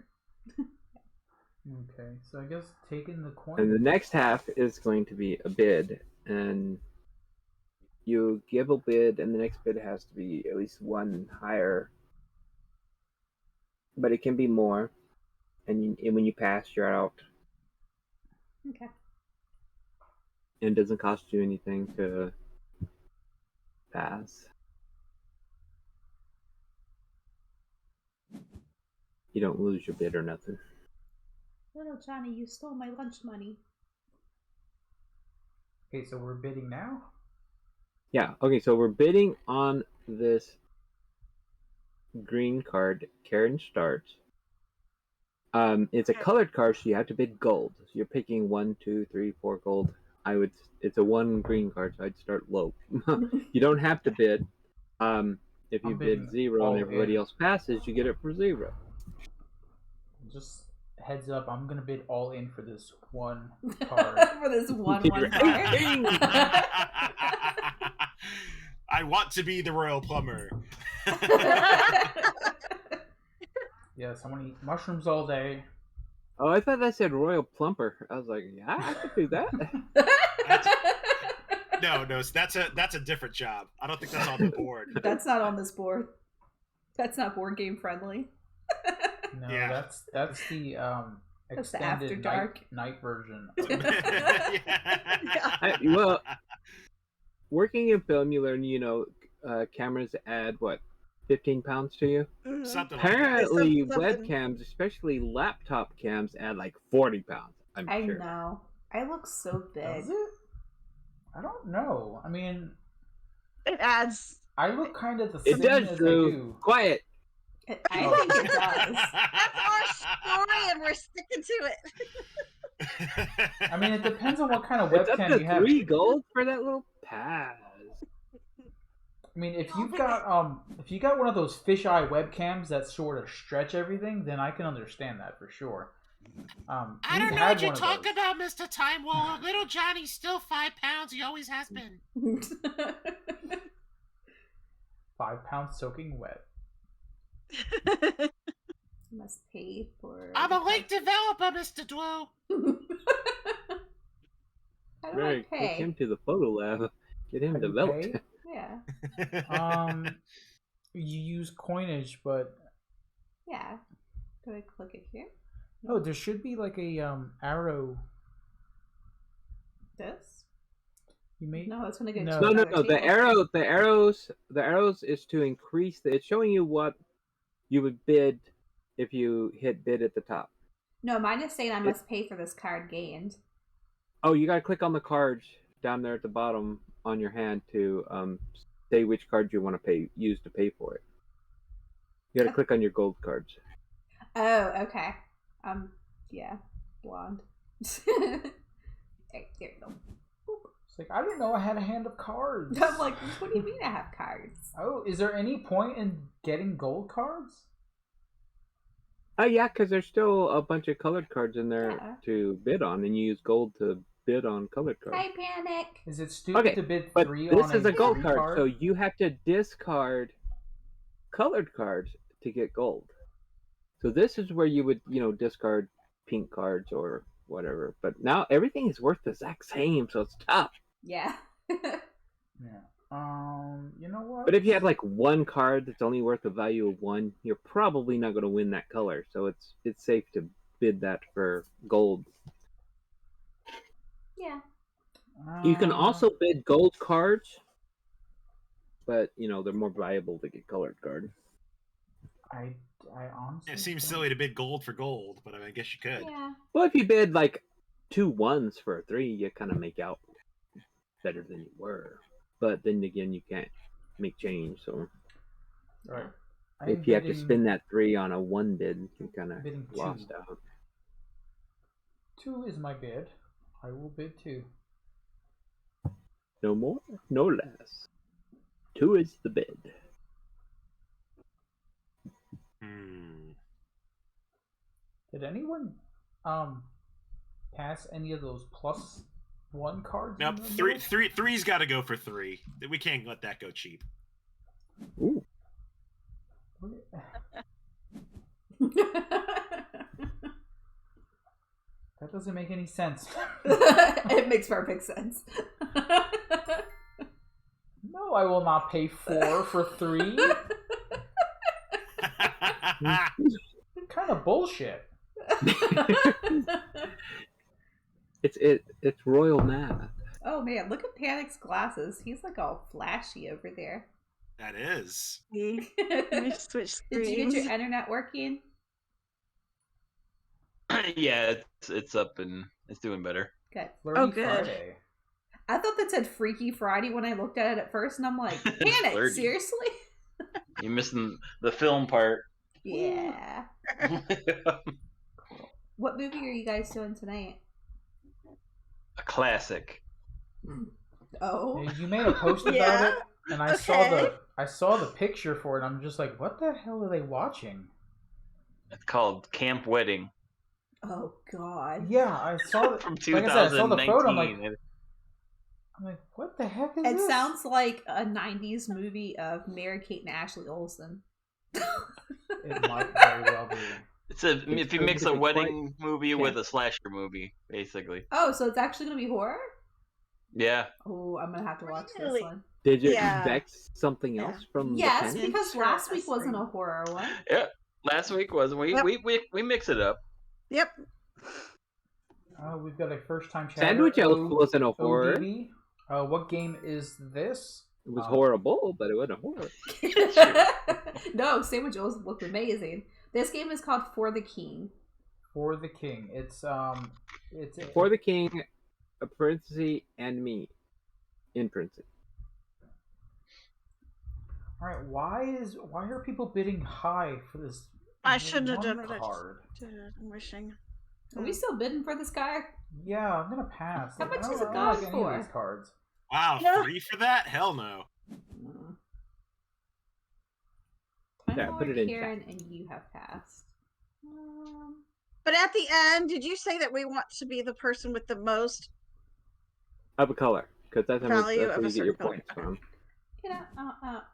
Okay, so I guess taking the coin. And the next half is going to be a bid, and you give a bid, and the next bid has to be at least 1 higher, but it can be more. And when you pass, you're out. Okay. And it doesn't cost you anything to pass. You don't lose your bid or nothing. Little Johnny, you stole my lunch money. Okay, so we're bidding now? Yeah, okay, so we're bidding on this green card. Karen starts. It's a colored card, so you have to bid gold. So you're picking 1, 2, 3, 4 gold. It's a 1 green card, so I'd start low. You don't have to bid. If you bid 0 and everybody else passes, you get it for 0. Just heads up, I'm gonna bid all in for this 1 card. For this one card. I want to be the royal plumber. Yes, I want to eat mushrooms all day. Oh, I thought that said royal plumper. I was like, yeah, I could do that. No, that's a different job. I don't think that's on the board. That's not on this board. That's not board game friendly. No, Yeah. that's the That's the extended After Dark. night version. Well, working in film, you learn, cameras add, 15 pounds to you? Something Apparently, like that. webcams, especially laptop cams, add like 40 pounds. I know. I look so big. Does it? I don't know. I mean, It adds. I look kind of the same It does, as Drew. I do. Quiet. I think it does. That's our story, and we're sticking to it. I mean, it depends on what kind of It's up webcam to you have. 3 gold for that little pass. I mean, if you've got one of those fisheye webcams that sort of stretch everything, then I can understand that for sure. I don't know what you're talking about, Mr. Time Waller. Little Johnny's still 5 pounds. He always has been. 5 pounds soaking wet. Must pay for. I'm a late developer, Mr. Dwoo. How do I Right, pay? take him to the photo lab. It didn't How do you develop. pay? Yeah. You use coinage, but Yeah. Do I click it here? no, there should be like a arrow. This? You may No, that's gonna go No. to No. another The table. the arrows is to increase it's showing you what you would bid if you hit bid at the top. No, mine is saying I must pay for this card gained. Oh, you gotta click on the cards down there at the bottom on your hand to say which card you want to use to pay for it. You gotta click on your gold cards. Oh, okay. Yeah, blonde. There you go. It's like, I didn't know I had a hand of cards. I'm like, what do you mean I have cards? Oh, is there any point in getting gold cards? Oh yeah, because there's still a bunch of colored cards in there Yeah. to bid on, and you use gold to bid on colored cards. Hi, Panic. Is it stupid to bid but 3 this on is a gold free card, so you have to discard colored cards to get gold. So this is where you would, discard pink cards or whatever. But now everything is worth the exact same, so it's tough. Yeah. Yeah. You know what? But if you had like one card that's only worth the value of 1, you're probably not going to win that color. So it's safe to bid that for gold. Yeah. You can also bid gold cards, but they're more valuable to get colored cards. I honestly. It seems silly to bid gold for gold, but I mean, I guess you could. Yeah. Well, if you bid like 2 1s for a 3, you kind of make out better than you were. But then again, you can't make change. So Right. if you have to spend that 3 on a 1 bid, you kind of bidding 2. lost out. 2 is my bid. I will bid 2. No more, no less. 2 is the bid. Did anyone pass any of those +1 cards? Nope, three's got to go for 3. We can't let that go cheap. Ooh. That doesn't make any sense. It makes perfect sense. No, I will not pay 4 for 3. Kind of bullshit. It's royal math. Oh man, look at Panic's glasses. He's like all flashy over there. That is. Let me switch screens. Did you get your internet working? Yeah, it's up and it's doing better. Good. Flirty good. Friday. I thought that said Freaky Friday when I looked at it at first, and I'm like, Panic, Flirty. seriously? You're missing the film part. Yeah. What movie are you guys doing tonight? A classic. Oh. Yeah, you made a post about Yeah, it, and I saw the picture for it. I'm just like, what the hell are they watching? It's called Camp Wedding Oh God. Yeah, I saw it from Like I said, I saw the 2019. photo. I'm like, what the heck is It this? sounds like a 90s movie of Mary-Kate and Ashley Olsen. It might very well be. If you mix a pretty wedding movie with Yeah. a slasher movie, basically. Oh, so it's actually going to be horror? Yeah. Oh, I'm going to have to watch Really? this one. Did you Yeah. expect something else from Yes, the Panic? because last week wasn't a Interesting. horror one. Yeah. Last week was Yep. we mix it up. Yep. We've got a first-time chatter. Sandwich Elf wasn't a horror. ODB. What game is this? It was horrible, but it wasn't a horror. No, Sandwich O's looked amazing. This game is called For the King. For the King. It's For the King, a parenthesis, and me. In parenthesis. All right. Why are people bidding high for this? I shouldn't have one done what I card? I'm wishing. Are we still bidding for this guy? Yeah, I'm gonna pass. How much I is don't it like going any for? of these cards. Wow, Yeah. 3 for that? Hell no. Time Yeah, put it in Karen, and you have passed. But at the end, did you say that we want to be the person with the most? Of a color, because that's Value where of a you get your certain color. points from. You know,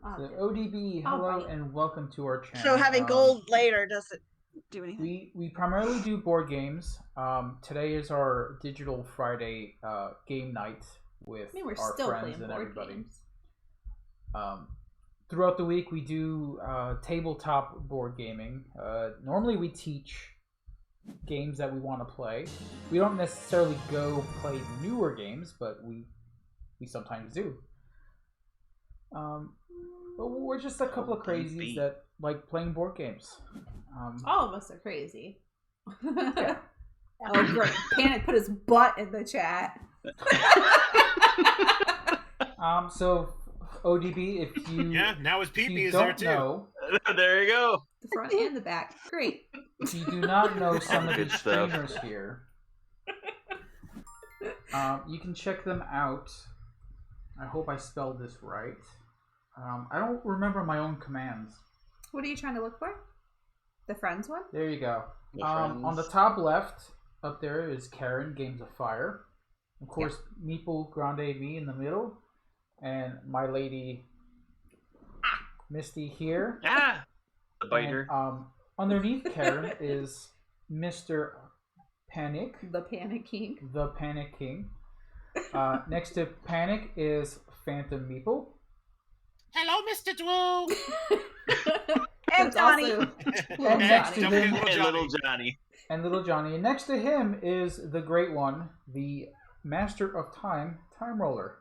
I'll So do it. ODB, All hello right. and welcome to our channel. So having gold later doesn't do anything. We primarily do board games. Today is our digital Friday game night. with I mean, we're our still friends playing and board everybody. games. Throughout the week, we do tabletop board gaming. Normally, we teach games that we want to play. We don't necessarily go play newer games, but we sometimes do. But we're just a couple of crazies that like playing board games. All of us are crazy. Yeah. Oh, great. Panic put his butt in the chat. So ODB, if you now his if pee-pee you is there don't too. know, There you go. The front and the back. Great. if you do not know some of Good the stuff. streamers here, you can check them out. I hope I spelled this right. I don't remember my own commands. What are you trying to look for? The friends one? There you go. The On the friends. top left, up there is Karen, Games of Fire. Of course, Meeple Grande me in the middle. And my lady, Misty here. Ah, the biter. And, underneath Karen is Mr. Panic, The Panic King. the Panic King. Next to Panic is Phantom Meeple. Hello, Mr. Dwoo. And That's Donnie. also And next to Don't him, forget And little Johnny. and Little Johnny. And next to him is the great one, the Master of Time, Time Roller,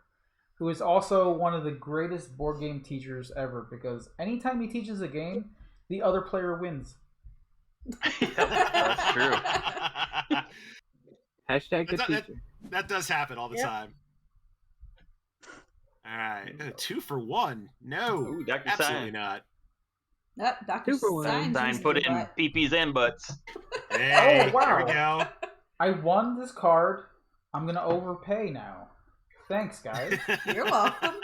who is also one of the greatest board game teachers ever, because anytime he teaches a game, the other player wins. Yep, that's true. Hashtag good That- teacher. That does happen all the Yep. time. All right, 2 for 1. No, Ooh, Dr. absolutely Sign. not. Dr. 2 for 1. Stein's Sign using put the it in butt. peepees and butts. Hey, Oh, wow. There we go. I won this card. I'm gonna overpay now. Thanks, guys. You're welcome.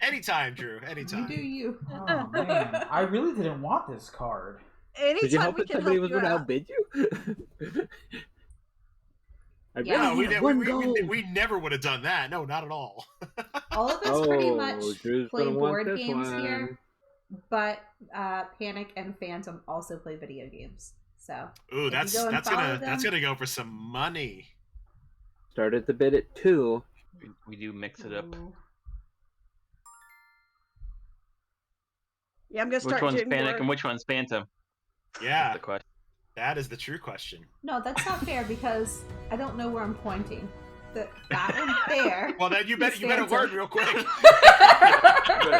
Anytime, Drew. You Anytime. do you. Oh man, I really didn't want this card. Did you Anytime hope we that can somebody help was you going to out. outbid you? I Yeah. No, really we, need ne- one we, gold. we never would have done that. No, not at all. All of us pretty Oh, much Drew's play gonna want board this games one. here, but Panic and Phantom also play video games. So Ooh, If that's you go and that's follow gonna them- go for some money. Started the bid at 2. We do mix it up. Ooh. Yeah, I'm gonna Which start one's doing Panic more. and which one's Phantom? Yeah, That's the question. that is the true question. No, that's not fair because I don't know where I'm pointing. That one there. Well, then you better learn real quick.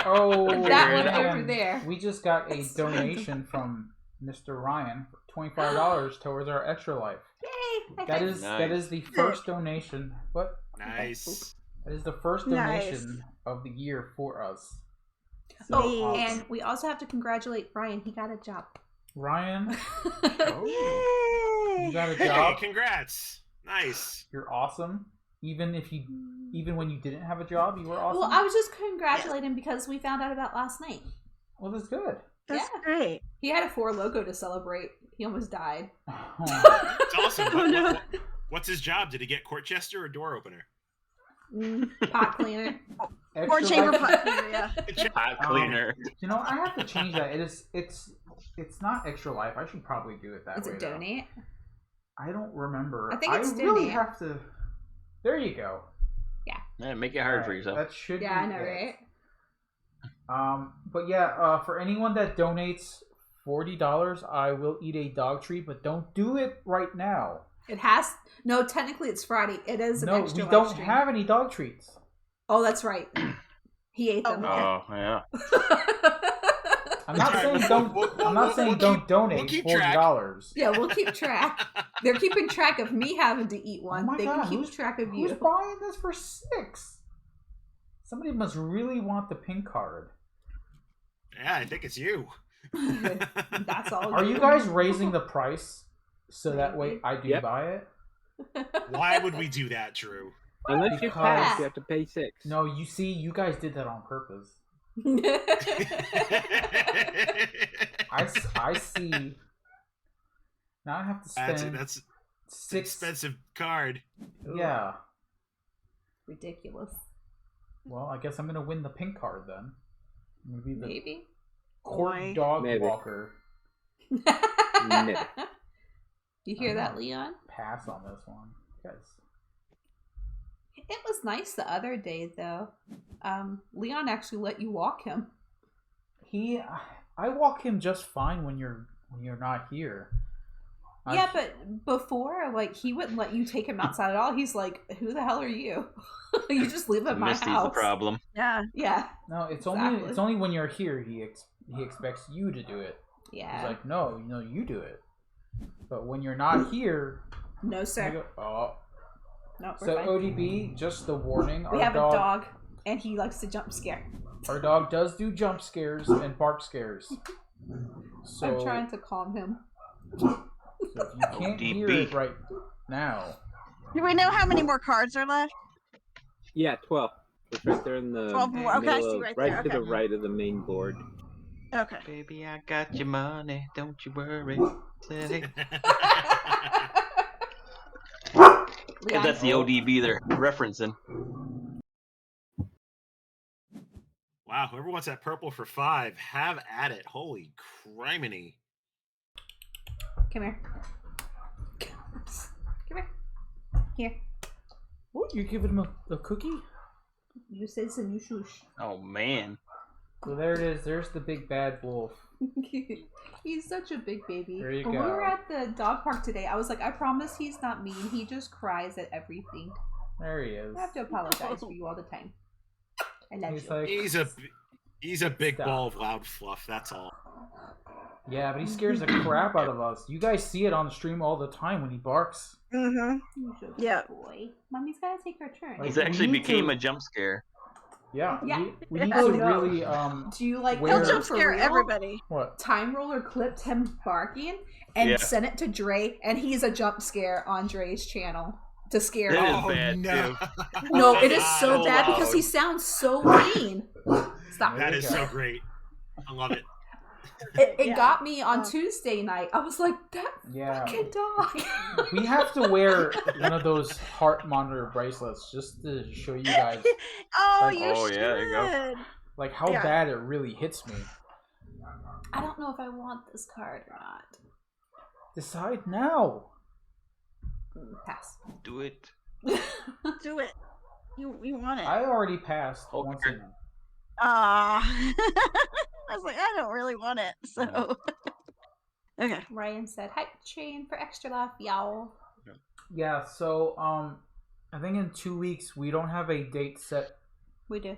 Oh, That one man. over there. We just got a That's donation from Mr. Ryan for $25 towards our Extra Life. Yay! That is Nice. the first donation. What? Nice. That is the first Nice. donation of the year for us. Oh, Neat. and we also have to congratulate Ryan. He got a job. Ryan, Oh. you got a Hey, job. congrats. Nice. You're awesome. Even when you didn't have a job, you were awesome. Well, I was just congratulating because we found out about last night. Well, that's good. That's Yeah. great. He had a 4 logo to celebrate. He almost died. It's awesome. Oh, no. What's his job? Did he get court jester or door opener? Pot cleaner. Or Extra chamber Life- pot cleaner, yeah. Hot cleaner. You know, I have to change that. It's not Extra Life. I should probably do it that Is way. it though. donate? I don't remember. I think it's really donate. have to. There you go. Yeah, make it hard for Alright, yourself. That should Yeah, I be know, it. right? But yeah, for anyone that donates $40, I will eat a dog treat, but don't do it right now. It has no. Technically, it's Friday. It is an No, extra we don't live stream. have any dog treats. Oh, that's right. He ate them. Oh, yeah. I'm not saying don't. I'm not saying don't donate keep track. $40. Yeah, we'll keep track. They're keeping track of me having to eat Oh one. my They God, can keep who's- track of Who's you. buying this for $6? Somebody must really want the pink card. Yeah, I think it's you. That's all. Are you guys raising the price so that way I do Yep. buy it? Why would we do that, Drew? Unless you Because- pass, you have to pay 6. No, you see, you guys did that on purpose. I see. Now I have to spend That's an six. expensive card. Yeah. Ridiculous. Well, I guess I'm gonna win the pink card then. I'm gonna be the Maybe. court Why? dog Maybe. walker. Maybe. You hear that, Leon? Pass on this one, guys. It was nice the other day though. Leon actually let you walk him. I walk him just fine when you're not here. Yeah, but before, like, he wouldn't let you take him outside at all. He's like, "Who the hell are you? You just live at my Misty's house." the problem. Yeah. Yeah. No, it's Exactly. only when you're here he expects you to do it. Yeah. He's like, no, you do it. But when you're not here, No, I sir. go, oh. No, we're So fine. ODB, just the warning. We have a dog, and he likes to jump scare. Our dog does do jump scares and bark scares. So, I'm trying to calm him. so if you can't hear it right now. Do we know how many more cards are left? Yeah, 12. It's right there in the 12 more. Okay, I middle see of- right right there, to the okay. right of the main board. Okay. Baby, I got your money. Don't you worry. Say. If that's the ODB they're referencing. Wow, whoever wants that purple for 5, have at it. Holy criminy. Come here. Come here. Here. What? You're giving him a cookie? You said some you shush. Oh man. So there it is. There's the big bad wolf. He's such a big baby. There you When we go. were at the dog park today, I was like, I promise he's not mean. He just cries at everything. There he is. I have to apologize for you all the time. I love He's you. like, He's a big Stop. ball of loud fluff, that's all. yeah, but he scares the crap out of us. You guys see it on the stream all the time when he barks. Mm-hmm. You're such a Yeah. boy. Mommy's gotta take her turn. Like, He's actually we need became to- a jump scare. Yeah, Yeah. we need Oh, to no. really Do you like Where- He'll jump for scare real? everybody. what? Time Roller clipped him barking and Yeah. sent it to Dre, and he's a jump scare on Dre's channel to scare That him. is bad no. too. No, it is so So bad because loud. he sounds so mean. Stop. That you is go. so great. I love it. It Yeah. got me on Yeah. Tuesday night. I was like, that Yeah, fucking dog. we have to wear one of those heart monitor bracelets just to show you guys Oh, Like- you Oh, should. yeah, there you go. like how Yeah. bad it really hits me. I don't know if I want this card or not. Decide now. Pass. Do it. Do it. You want it. I already passed Okay. once again. I was like, I don't really want it. So. Okay. Ryan said, "Hype train for extra laugh, y'all." Yeah, so I think in 2 weeks we don't have a date set. We do.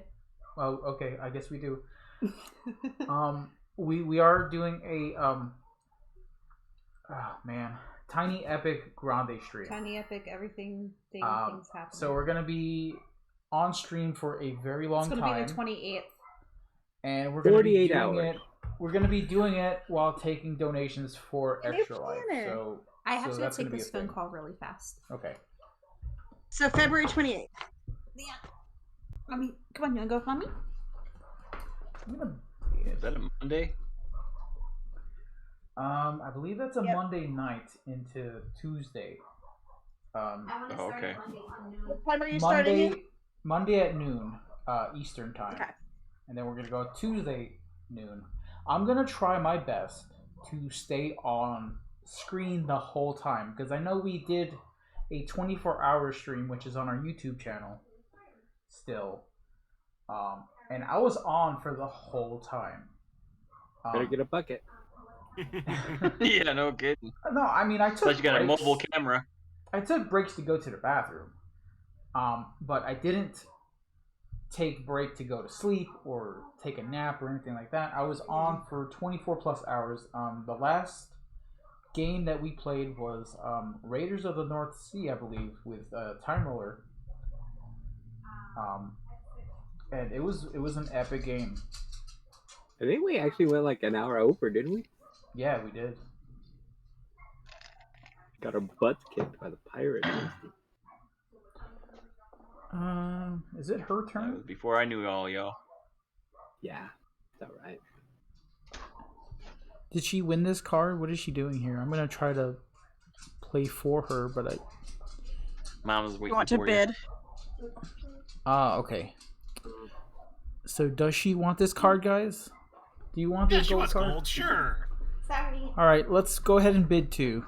Well, okay, I guess we do. We are doing a oh man, Tiny Epic Grande stream. Tiny epic, everything things happen. So we're gonna be on stream for a very long it's gonna time, be the 28th. and we're gonna be 48 doing hours. it. We're gonna be doing it while taking donations for Can you Extra Life. plan it? So I have so to that's take gonna be this a thing. phone call really fast. Okay. So February 28th. Yeah. Mommy, come on, you wanna go with mommy? I'm gonna. Is that a Monday? I believe that's a Yep. Monday night into Tuesday. I want to Oh, start okay. it Monday on noon. What time are you starting it? Monday at noon, Eastern time. Okay. And then we're gonna go Tuesday noon. I'm gonna try my best to stay on screen the whole time because I know we did a 24-hour stream, which is on our YouTube channel still. And I was on for the whole time. Better get a bucket. Yeah, no kidding. No, I mean I took Unless you got a breaks. mobile camera. I took breaks to go to the bathroom, but I didn't take break to go to sleep or take a nap or anything like that. I was on for 24 plus hours. The last game that we played was Raiders of the North Sea, I believe, with Time Roller, and it was an epic game. I think we actually went like an hour over, didn't we? Yeah, we did. Got our butts kicked by the pirates. Is it her That turn? was before I knew all y'all. Yeah, that's all right. Did she win this card? What is she doing here? I'm gonna try to play for her, but I. Mom was You waiting want to for bid? Okay. So does she want this card, guys? Do you want Yeah, this she gold wants card? gold, sure. Sorry. All right, let's go ahead and bid two.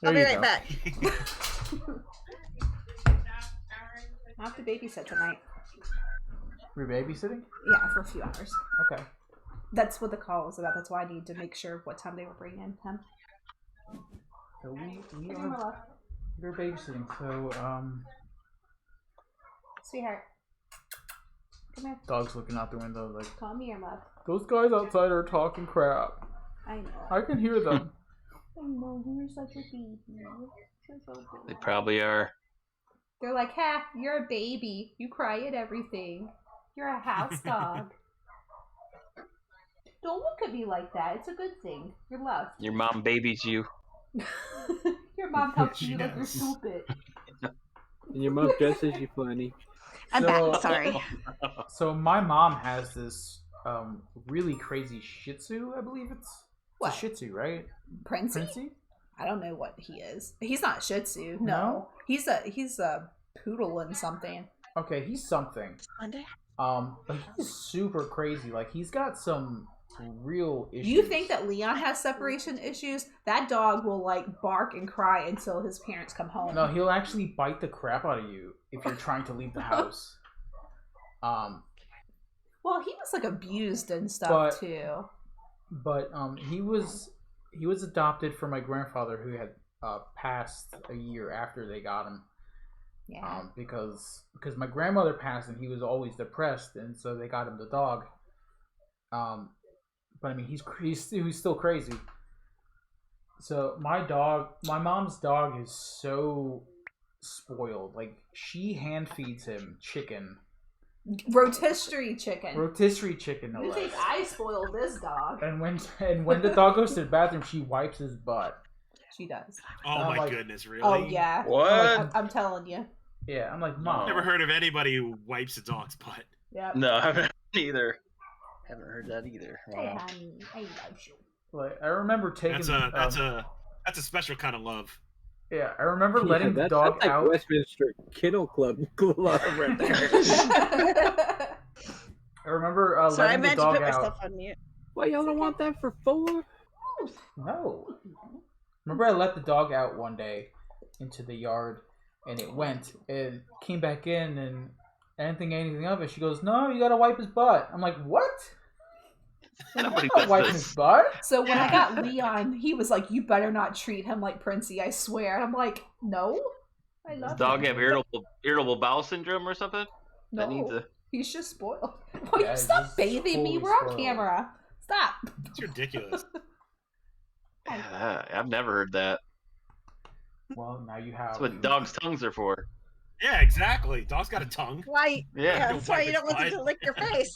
There I'll be you right go. back. I have to babysit tonight. You're babysitting? Yeah, for a few hours. Okay. That's what the call was about. That's why I need to make sure what time they were bringing him. So we're babysitting. So Sweetheart, come here. dog's looking out the window like, Come here, love. those guys outside are talking crap. I know. I can hear them. I know. You're such a baby. You're so good. They probably are. They're like, ha, you're a baby. You cry at everything. You're a house dog. Don't look at me like that. It's a good thing. You're loved. Your mom babies you. Your mom helps She you like you're does. stupid. And your mom dresses you funny. I'm So- back. Sorry. So my mom has this really crazy Shih Tzu, I believe it's What? a Shih Tzu, right? Princey? Princey? I don't know what he is. He's not Shih Tzu. No. No? He's a poodle and something. Okay, he's something. Monday. But he's super crazy. Like he's got some real issues. You think that Leon has separation issues? That dog will like bark and cry until his parents come home. No, he'll actually bite the crap out of you if you're trying to leave the house. Well, he was like abused and stuff But- too. But he was adopted from my grandfather who had passed a year after they got him. Yeah. Because my grandmother passed and he was always depressed, and so they got him the dog. But I mean, he's still crazy. So my mom's dog is so spoiled. Like she hand feeds him chicken, Rotisserie chicken. rotisserie chicken. No You less. think I spoiled this dog? And when the dog goes to the bathroom, she wipes his butt. She does. Oh I'm my like- goodness, really? Oh yeah. What? I'm telling you. Yeah, I'm like, Mom. Never heard of anybody who wipes a dog's butt. Yeah. No, I haven't either. Haven't heard that either. Hey Wow. honey, I love you. Like I remember taking. That's a special kind of love. Yeah, I remember Yeah, letting the that's dog like out. Westminster Kennel Club right there. I remember Sorry, I letting the meant to dog put myself out. on mute. Why y'all don't want that for 4? No. Remember, I let the dog out one day into the yard, and it went and came back in, and I didn't think anything of it. She goes, "No, you gotta wipe his butt." I'm like, "What?" Nobody I'm does not wiping this. his butt. So when I got Leon, he was like, "You better not treat him like Princey, I swear." And I'm like, "No, I Does love dog him." have irritable bowel syndrome or something? No, That needs a. he's just spoiled. Why Yeah, you stop he's bathing me? totally We're on spoiled. camera. Stop. It's ridiculous. I've never heard that. Well, now you have. That's what dogs' tongues are for. Yeah, exactly. Dog's got a tongue. Why? Yeah. That's why you don't want them to lick your face.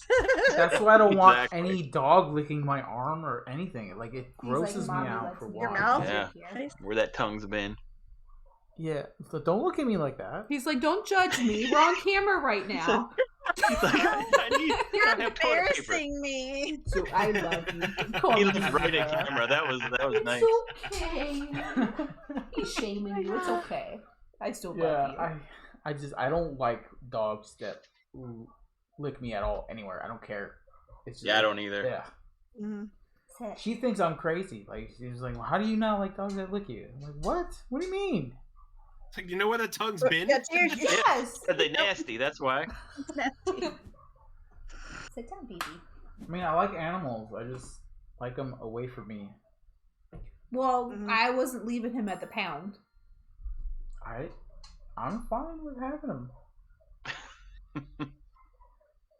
That's why I don't want Exactly. any dog licking my arm or anything. Like it He's like, grosses me "Mommy, out let's for eat Your one. mouth? Yeah. here." Where that tongue's been. Yeah, so don't look at me like that. He's like, "Don't judge me. We're on camera right now." He's like, I You're don't have toilet paper. embarrassing me. So I love you. Call He me looked right at Diva. camera. That was It's nice. okay. He's shaming you. It's okay. I still Yeah, love you. I don't like dogs that lick me at all anywhere. I don't care. It's just, Yeah, I don't either. Yeah, Mhm. she thinks I'm crazy. Like she's like, well, "How do you not like dogs that lick you?" I'm like, "What? What do you mean?" It's like, you know where the tongue's been? That's your Yes. But they nasty. That's why. Sit down, baby. I mean, I like animals. I just like them away from me. Well, Mhm. I wasn't leaving him at the pound. I'm fine with having them.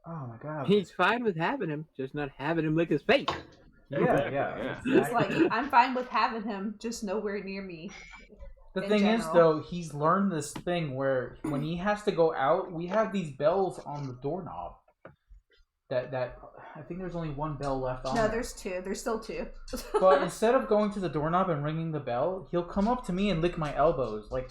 Oh my god. He's fine with having him, just not having him lick his face. Yeah. It's like, I'm fine with having him, just nowhere near me. The in thing is, general. though, he's learned this thing where when he has to go out, we have these bells on the doorknob. That I think there's only one bell left on. No, there. there's two. There's still two. But instead of going to the doorknob and ringing the bell, he'll come up to me and lick my elbows. Like,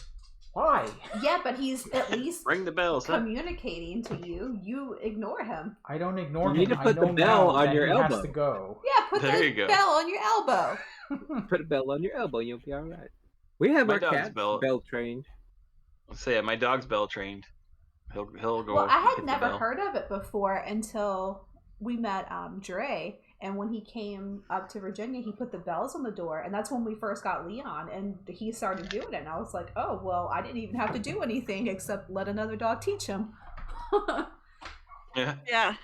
why? Yeah, but he's at least Ring the bells, huh? communicating to you. You ignore him. I don't ignore You him. need to I put the know bell now on that your he elbow. has to go. Yeah, put There the you go. bell on your elbow. Put a bell on your elbow, you'll be all right. We have My our dog's cats bell- trained. Let's say my dog's bell trained. He'll go. Well, I hit had the never bell. heard of it before until we met Dre, And when he came up to Virginia, he put the bells on the door, and that's when we first got Leon, and he started doing it. And I was like, oh, well, I didn't even have to do anything except let another dog teach him. Yeah.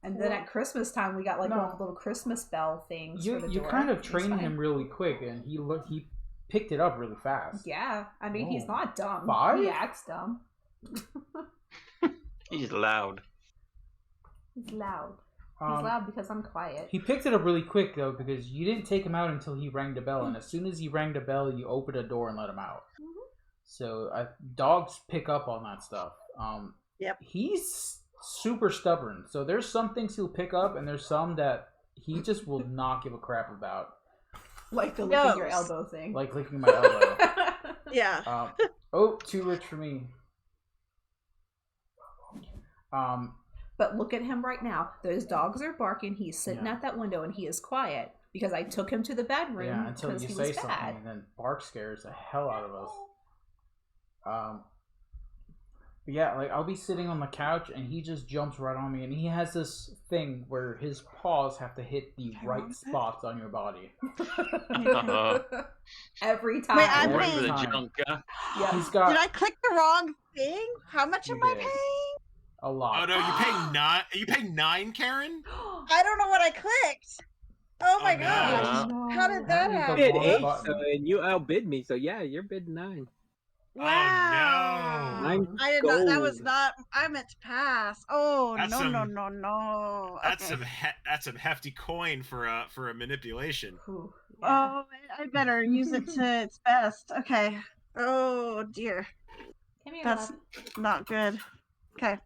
And then at Christmas time, we got like one of the little Christmas bell things for the door. You kind of trained him really quick, and he picked it up really fast. Yeah, I mean, he's not dumb. 5? He acts dumb. He's loud. He's loud. He's loud because I'm quiet. He picked it up really quick, though, because you didn't take him out until he rang the bell. And as soon as he rang the bell, you opened a door and let him out. Mm-hmm. So dogs pick up on that stuff. Yep. He's super stubborn. So there's some things he'll pick up, and there's some that he just will not give a crap about. Like the licking your elbow thing. Like licking my elbow. Yeah. Too rich for me. But look at him right now. Those dogs are barking. He's sitting at that window, and he is quiet because I took him to the bedroom. Yeah, until you say something, bad. and then bark scares the hell out of us. But yeah, like I'll be sitting on the couch, and he just jumps right on me, and he has this thing where his paws have to hit the right spots on your body. Every time. Wait, I'm Right paying. for the junk, huh? Yeah. He's got. Did I click the wrong thing? How much am I paying? A lot. Oh no, you paying 9, Karen? I don't know what I clicked. Oh my gosh. no. How did that happen? Bid 8, and you outbid me, so yeah, you're bid 9. Wow. Oh, no. I did not. That was not. I meant to pass. Oh That's no, some- no, no, no. That's Okay. that's some hefty coin for a manipulation. Ooh, yeah. Oh, I better use it to its best. Okay. Oh dear. Come here, That's love. not good. Okay.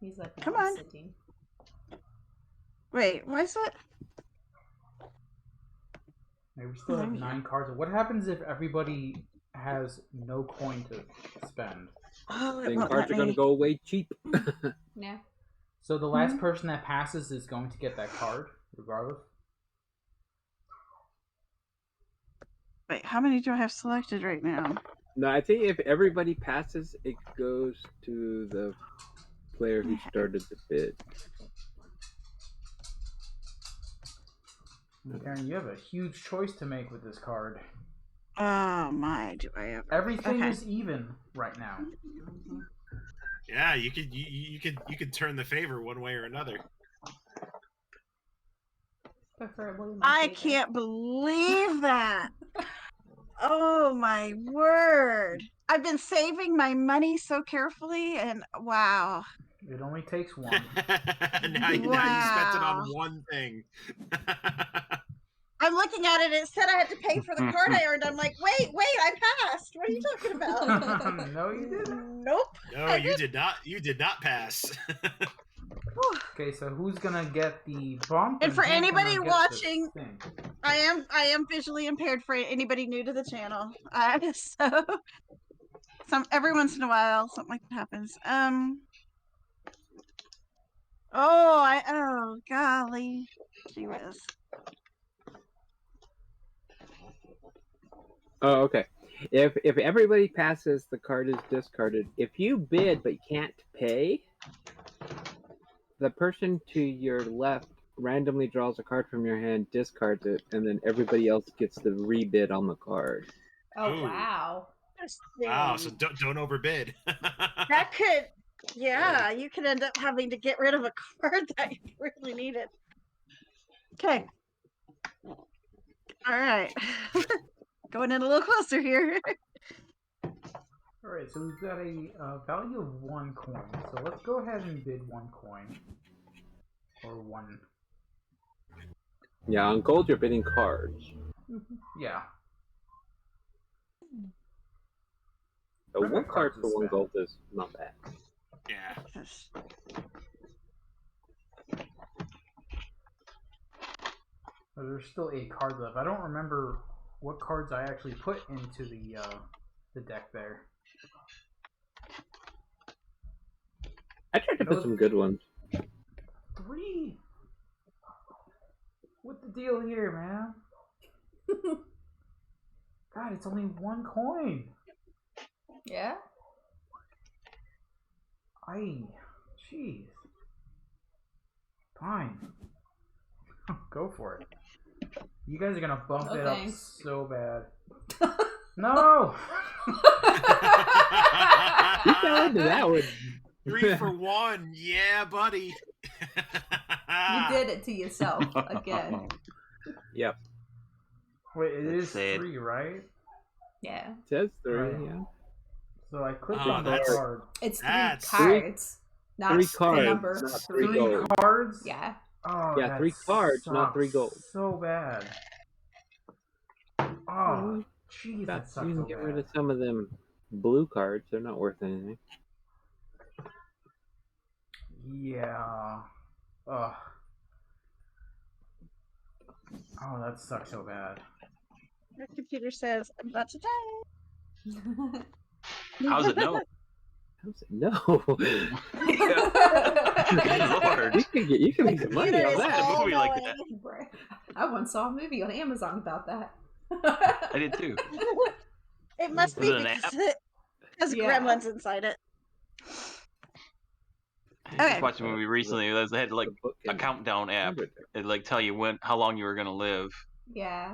He's like, Come I'm on. sitting. Wait. Why is it? We still have 9 cards. What happens if everybody has no coin to spend? Oh, it Then won't cards let are going me. to go away cheap. Yeah. So the last person that passes is going to get that card, regardless. Wait. How many do I have selected right now? No, I think if everybody passes, it goes to the player who started the bid. Karen, you have a huge choice to make with this card. Oh my! Do I have? Everything Okay. is even right now. Yeah, you could turn the favor one way or another. Preferably my I favorite. can't believe that. Oh my word! I've been saving my money so carefully, and wow. It only takes one. now you spent it Wow. on one thing. I'm looking at it. It said I had to pay for the card I earned. I'm like, wait, I passed. What are you talking about? No, you didn't. Nope. No, you did not. You did not pass. Okay, so who's gonna get the bump? And for who's gonna anybody get the watching, thing? I am visually impaired. For anybody new to the channel, so every once in a while something like that happens. Oh golly, gee whiz. Oh, okay. If everybody passes, the card is discarded. If you bid but can't pay, the person to your left randomly draws a card from your hand, discards it, and then everybody else gets the rebid on the card. Oh, Ooh. wow. Wow, so don't overbid. That could, yeah, you could end up having to get rid of a card that you really needed. Okay. All right. Going in a little closer here. Alright, so we've got a value of 1 coin. So let's go ahead and bid 1 coin. Or 1. Yeah, on gold you're bidding cards. Yeah. So I've got 1 card cards for to 1 spend. gold is not bad. Yeah. But there's still 8 cards left. I don't remember what cards I actually put into the deck there. I tried to put some good ones. 3. What's the deal here, man? God, it's only 1 coin. Yeah? Jeez. Fine. Go for it. You guys are gonna bump it Okay. up so bad. No. You fell into that one. 3 for 1. Yeah, buddy. You did it to yourself again. Yep. Wait, it That's is sad. 3, right? Yeah. It says 3, Right. yeah. So I clicked Oh, on the that's- card. It's 3 That's- cards. Not 3 the cards, number. not 3. 3 gold. Cards? Yeah. Oh, Yeah, that 3 cards, not 3 sucks gold. So bad. Oh, jeez, That, that sucks you can so get bad. rid of some of them blue cards. They're not worth anything. Yeah. Ugh. Oh, that sucks so bad. Your computer says, I'm about to die. How's it know? How's it? No. Good lord. You can make some money Computer on is that. all movie like knowing. Right. I once saw a movie on Amazon about that. I did too. It must Was be it an because it has Yeah. gremlins inside it. I Okay. just watched a movie recently. They had like The book a and countdown app. everything. It like tell you how long you were gonna live. Yeah.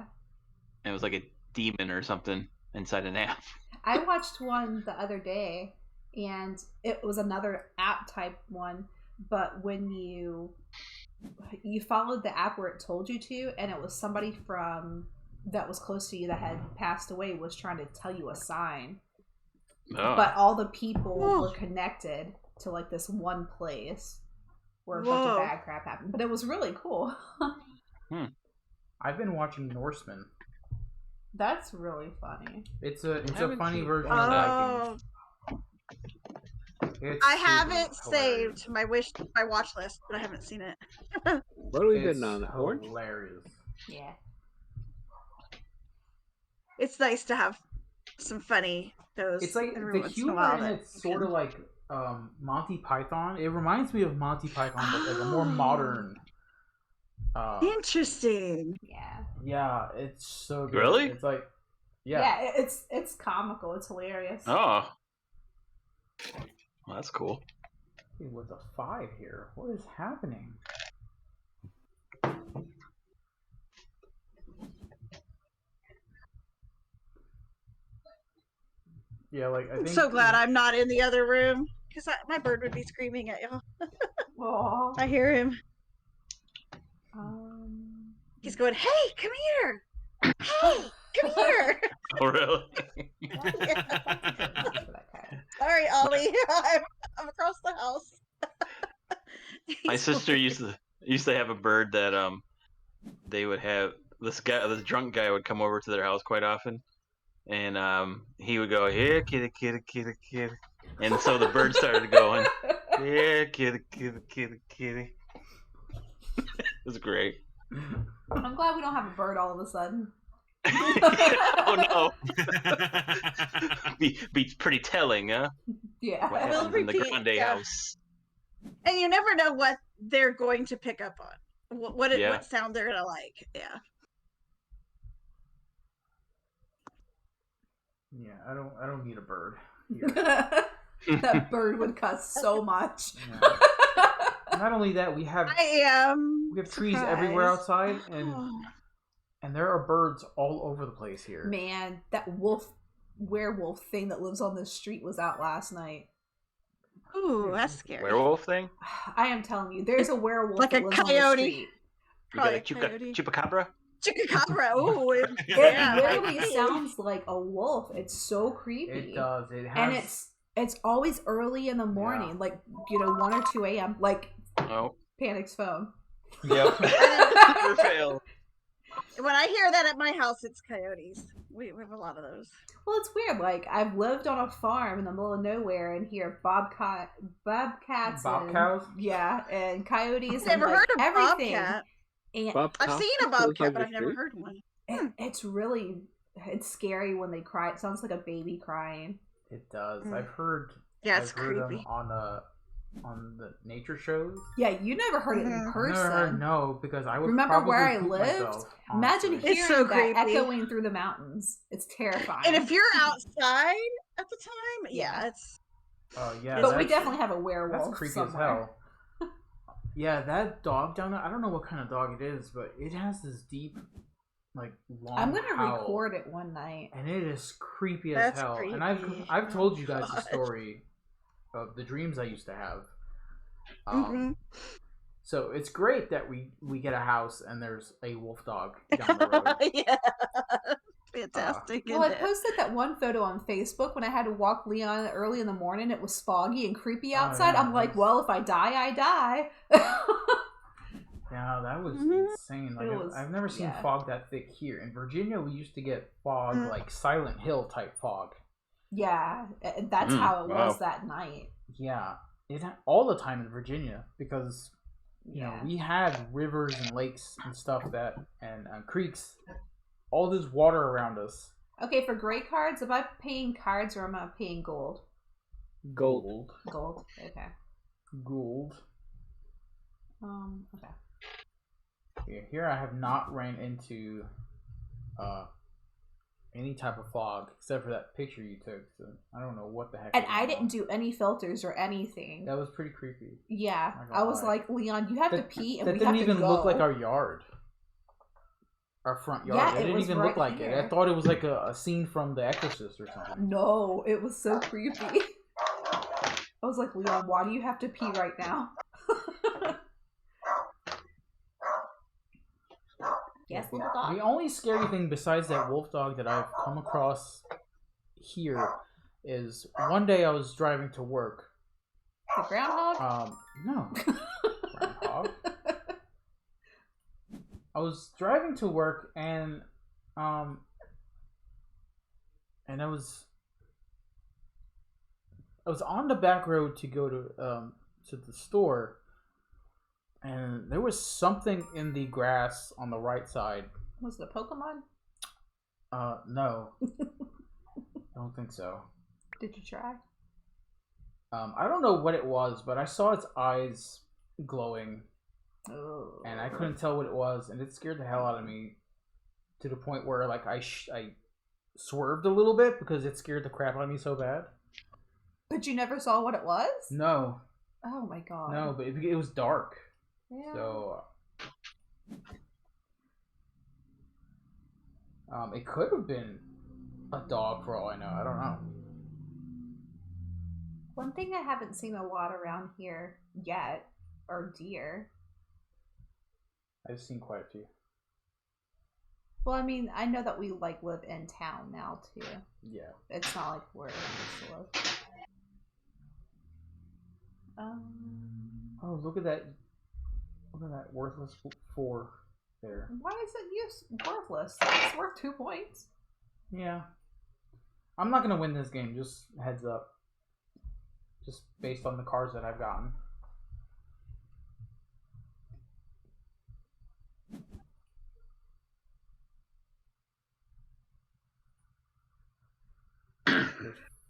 And it was like a demon or something inside an app. I watched one the other day, and it was another app type one, but when you followed the app where it told you to, and it was somebody from that was close to you that had passed away was trying to tell you a sign, Oh. but all the people Whoa. were connected to like this one place where a bunch Whoa. of bad crap happened. But it was really cool. I've been watching Norseman. That's really funny. It's a haven't funny seen version that. of Oh, Vikings. It's I super have it hilarious. saved my watch list, but I haven't seen it. What have we It's been on? Orange? hilarious. Yeah. It's nice to have some funny shows. It's like every the once in a humor while in that it's you sort of can- like Monty Python. It reminds me of Monty Python, but like a more modern. Interesting. Yeah. Yeah, it's so good. Really? It's like, Yeah, it's comical. It's hilarious. Oh. Well, that's cool. Hey, with a 5 here, what is happening? Yeah, like I I'm think. so glad I'm not in the other room because my bird would be screaming at y'all. Aw. I hear him. Um, He's going, "Hey, come here! Hey, come here!" Oh, really? Sorry, Ollie. I'm across the house. My He's sister going- used to have a bird that they would have this drunk guy would come over to their house quite often, and he would go, "Here, kitty, kitty, kitty, kitty," and so the bird started going, "Here, kitty, kitty, kitty, kitty." It was great. I'm glad we don't have a bird all of a sudden. Oh no! be pretty telling, huh? Yeah. What We'll happens in the repeat, Grande yeah. house? And you never know what they're going to pick up on. What Yeah. what sound they're gonna like. Yeah. Yeah, I don't need a bird here. That bird would cuss so much. Yeah. Not only that, we have I am. trees everywhere outside, and there are birds all over the place here. Man, that werewolf thing that lives on this street was out last night. Ooh, that's scary. Werewolf thing? I am telling you, there's a werewolf Like that a lives on the coyote. street. You Probably got a coyote. chupacabra? Chupacabra. Ooh, It yeah. literally sounds like a wolf. It's so creepy. It does. It has. And it's always early in the morning, Yeah. like 1 or 2 a.m. Like Oh. Panic's phone. Yep. Never fail. When I hear that at my house, it's coyotes. We have a lot of those. Well, it's weird. Like I've lived on a farm in the middle of nowhere and hear bobcats, Bobcows? and coyotes. I've never and, heard of everything. bobcat. And I've seen a bobcat, but I've never heard one. it's scary when they cry. It sounds like a baby crying. It does. Mm. I've heard. Yeah, it's I've heard them creepy. on the nature shows. Yeah, you never heard it in Mhm. I've person. never heard, no, because I would Remember probably where I poop lived? myself, Imagine honestly. hearing It's so that creepy. echoing through the mountains. It's terrifying. And if you're outside at the time, yeah, Yeah. it's Oh yeah, but we that's- definitely have a werewolf. That's creepy somewhere. as hell. Yeah, that dog down there, I don't know what kind of dog it is, but it has this deep, like, long I'm gonna howl, record it one night. and it is creepy as That's hell. creepy. And I've told you guys the God. story of the dreams I used to have. Mm-hmm. So it's great that we get a house and there's a wolf dog down the road. Yeah. Fantastic. Well, I isn't it? posted that one photo on Facebook when I had to walk Leon early in the morning. It was foggy and creepy outside. yeah, I'm like, well, if I die, I die. Yeah, that was Mhm. insane. Like It was- I've never seen yeah. fog that thick here. In Virginia, we used to get fog like Silent Hill type fog. Yeah, that's how it wow. was that night. Yeah, all the time in Virginia because you know we had rivers and lakes and stuff and creeks, all this water around us. Okay, for gray cards, am I paying cards or am I paying gold? Gold. Gold. Okay. Gold. Okay. Yeah, here I have not ran into any type of fog except for that picture you took. So I don't know what the heck. And I didn't do any filters or anything. That was pretty creepy. Yeah, Not I gonna was lie. like, Leon, you have to pee, and that we didn't have to even go. look like our yard. Our front yard. Yeah, it it didn't was even right look like it. I here. thought it was like a scene from The Exorcist or something. No, it was so creepy. I was like, Leon, why do you have to pee right now? Yes, little dog. The only scary thing besides that wolf dog that I've come across here is one day I was driving to work. The groundhog? No. Groundhog. I was driving to work and I was on the back road to go to the store, and there was something in the grass on the right side. Was it a Pokemon? No. I don't think so. Did you try? I don't know what it was, but I saw its eyes glowing, Oh. and I couldn't tell what it was, and it scared the hell out of me to the point where like I swerved a little bit because it scared the crap out of me so bad. But you never saw what it was? No, Oh my god. no, but it was dark, Yeah. so it could have been a dog for all I know. I don't know. One thing I haven't seen a lot around here yet are deer. I've seen quite a few. Well, I mean, I know that we like live in town now too. Yeah. It's not like where I used to live. Oh, look at that! Look at that worthless 4 there. Why is it worthless? It's worth 2 points. Yeah. I'm not gonna win this game. Just heads up. Just based on the cards that I've gotten.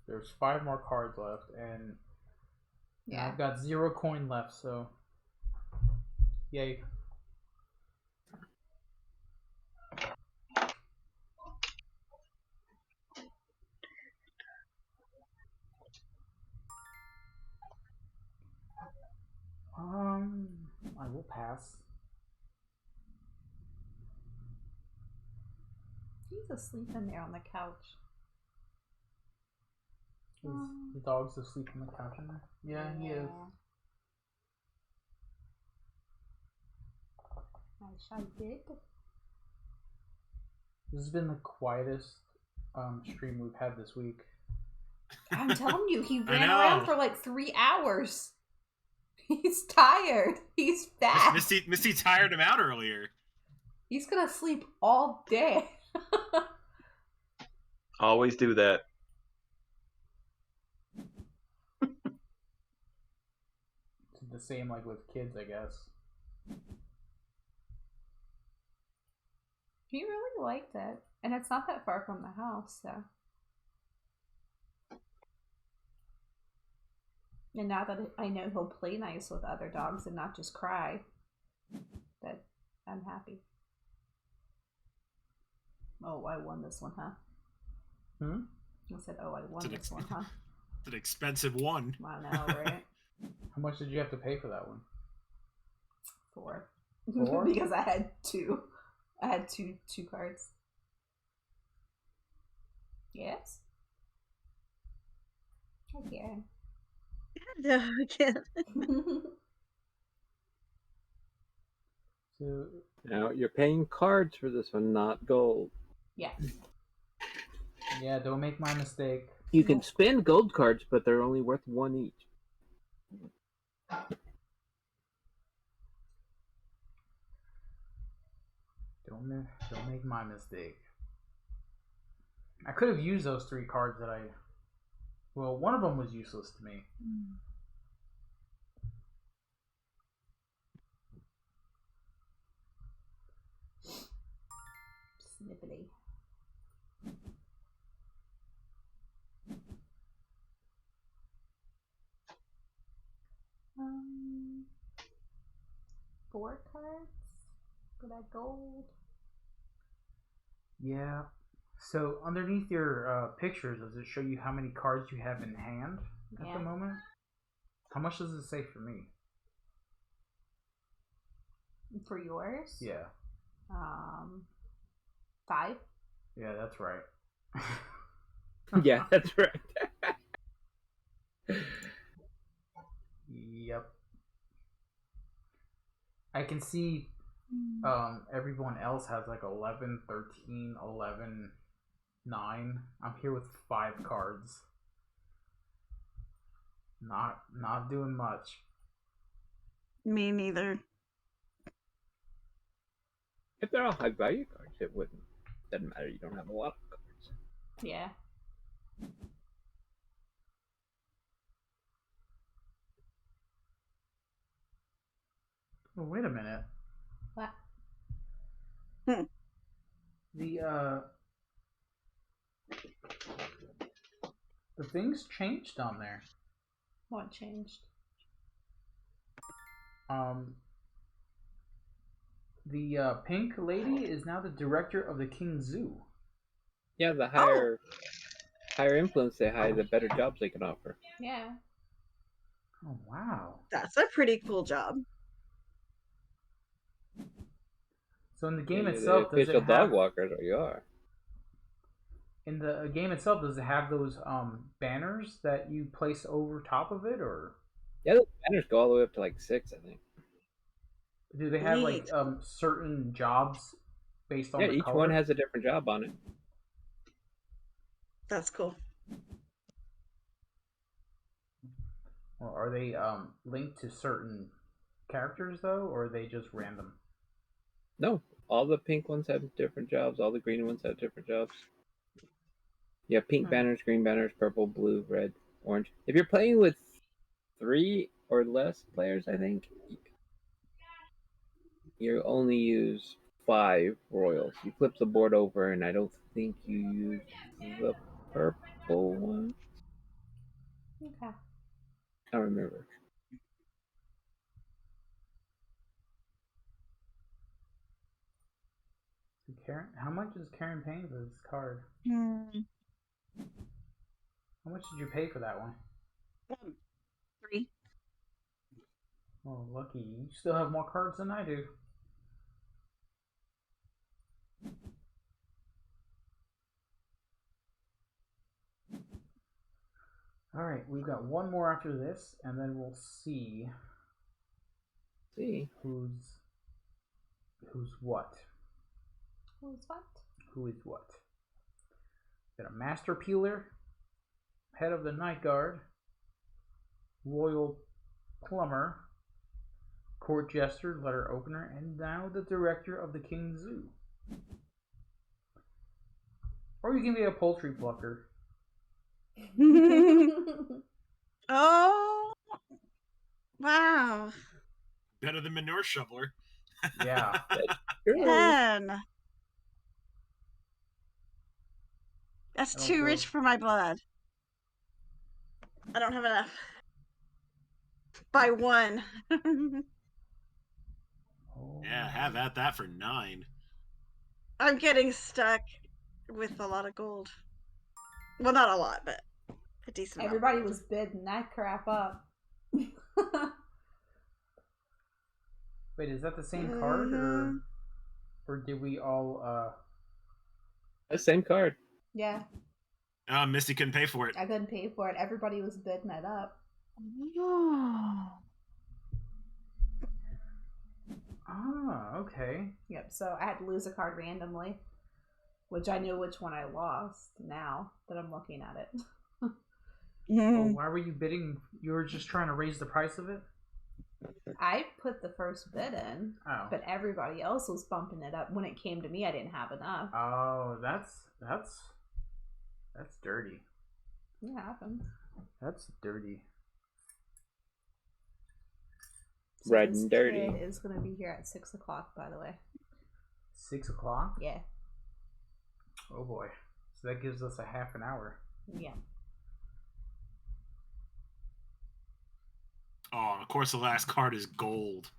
There's 5 more cards left, and Yeah. I've got 0 coin left, so yay. I will pass. He's asleep in there on the couch. Is the dog's asleep on the couch in there? Yeah, he is. I did. This has been the quietest stream we've had this week. I'm telling you, he I ran know. around for like 3 hours. He's tired. He's fat. Misty tired him out earlier. He's gonna sleep all day. Always do that. It's the same like with kids, I guess. He really liked it. And it's not that far from the house, so. And now that I know he'll play nice with other dogs and not just cry, that I'm happy. Oh, I won this one, huh? I said, oh, I won this one, huh? It's an expensive one. I know, right? How much did you have to pay for that one? 4. Four? Because I had 2. I had two cards. Yes? Okay. No, I can't. So, Now you're paying cards for this one, not gold. Yes. yeah, don't make my mistake. You can spend gold cards, but they're only worth 1 each. Don't make my mistake. I could have used those 3 cards that I. Well, one of them was useless to me. Snippety. Um, 4 cards for that gold. Yeah. So underneath your pictures, does it show you how many cards you have in hand at the moment? How much does it say for me? For yours? Yeah. 5. Yeah, that's right. Yeah, that's right. Yep. I can see everyone else has like 11, 13, 11, 9. I'm here with 5 cards. Not doing much. Me neither. If they're all high value cards, it wouldn't. Doesn't matter. You don't have a lot of cards. Yeah. Oh, wait a minute. What? The things changed on there. What changed? The pink lady is now the director of the King Zoo. Yeah, the higher influence they have, the better jobs they can offer. Yeah. Oh wow! That's a pretty cool job. So in the game You're itself, the does official it dog have? walkers, or you are. In the game itself, does it have those banners that you place over top of it, or Yeah, those banners go all the way up to like 6, I think. do they have like Neat. certain jobs based on Yeah, the each color? one has a different job on it. That's cool. Or are they linked to certain characters though, or are they just random? No, all the pink ones have different jobs. All the green ones have different jobs. You have pink banners, green banners, purple, blue, red, orange. If you're playing with 3 or less players, I think you only use 5 royals. You flip the board over, and I don't think you use the purple one. Okay. I don't remember. Karen, how much is Karen paying for this card? How much did you pay for that one? 3. Oh, lucky. You still have more cards than I do. Alright, we've got one more after this, and then we'll see who's what. Who's what? Who is what? Got a Master Peeler, Head of the Night Guard, Royal Plumber, Court Jester, Letter Opener, and now the Director of the King Zoo. Or you can be a Poultry Plucker. Oh, wow. Better than manure shoveler. Yeah. 10. That's too rich for my blood. I don't have enough. By 1. Yeah, have at that for 9. I'm getting stuck with a lot of gold. Well, not a lot, but a decent amount. Everybody was bidding that crap up. Wait, is that the same card, or did we all? The same card. Yeah. Misty couldn't pay for it. I couldn't pay for it. Everybody was bidding it up. Ah, okay. Yep. So I had to lose a card randomly, which I knew which one I lost. Now that I'm looking at it. Well, why were you bidding? You were just trying to raise the price of it? I put the first bid in, but everybody else was bumping it up. When it came to me, I didn't have enough. Oh, that's dirty. It happens. That's dirty. So Red this and dirty. kid is going to be here at 6 o'clock, by the way. 6 o'clock? Yeah. Oh boy. So that gives us a half an hour. Yeah. Oh, of course, the last card is gold.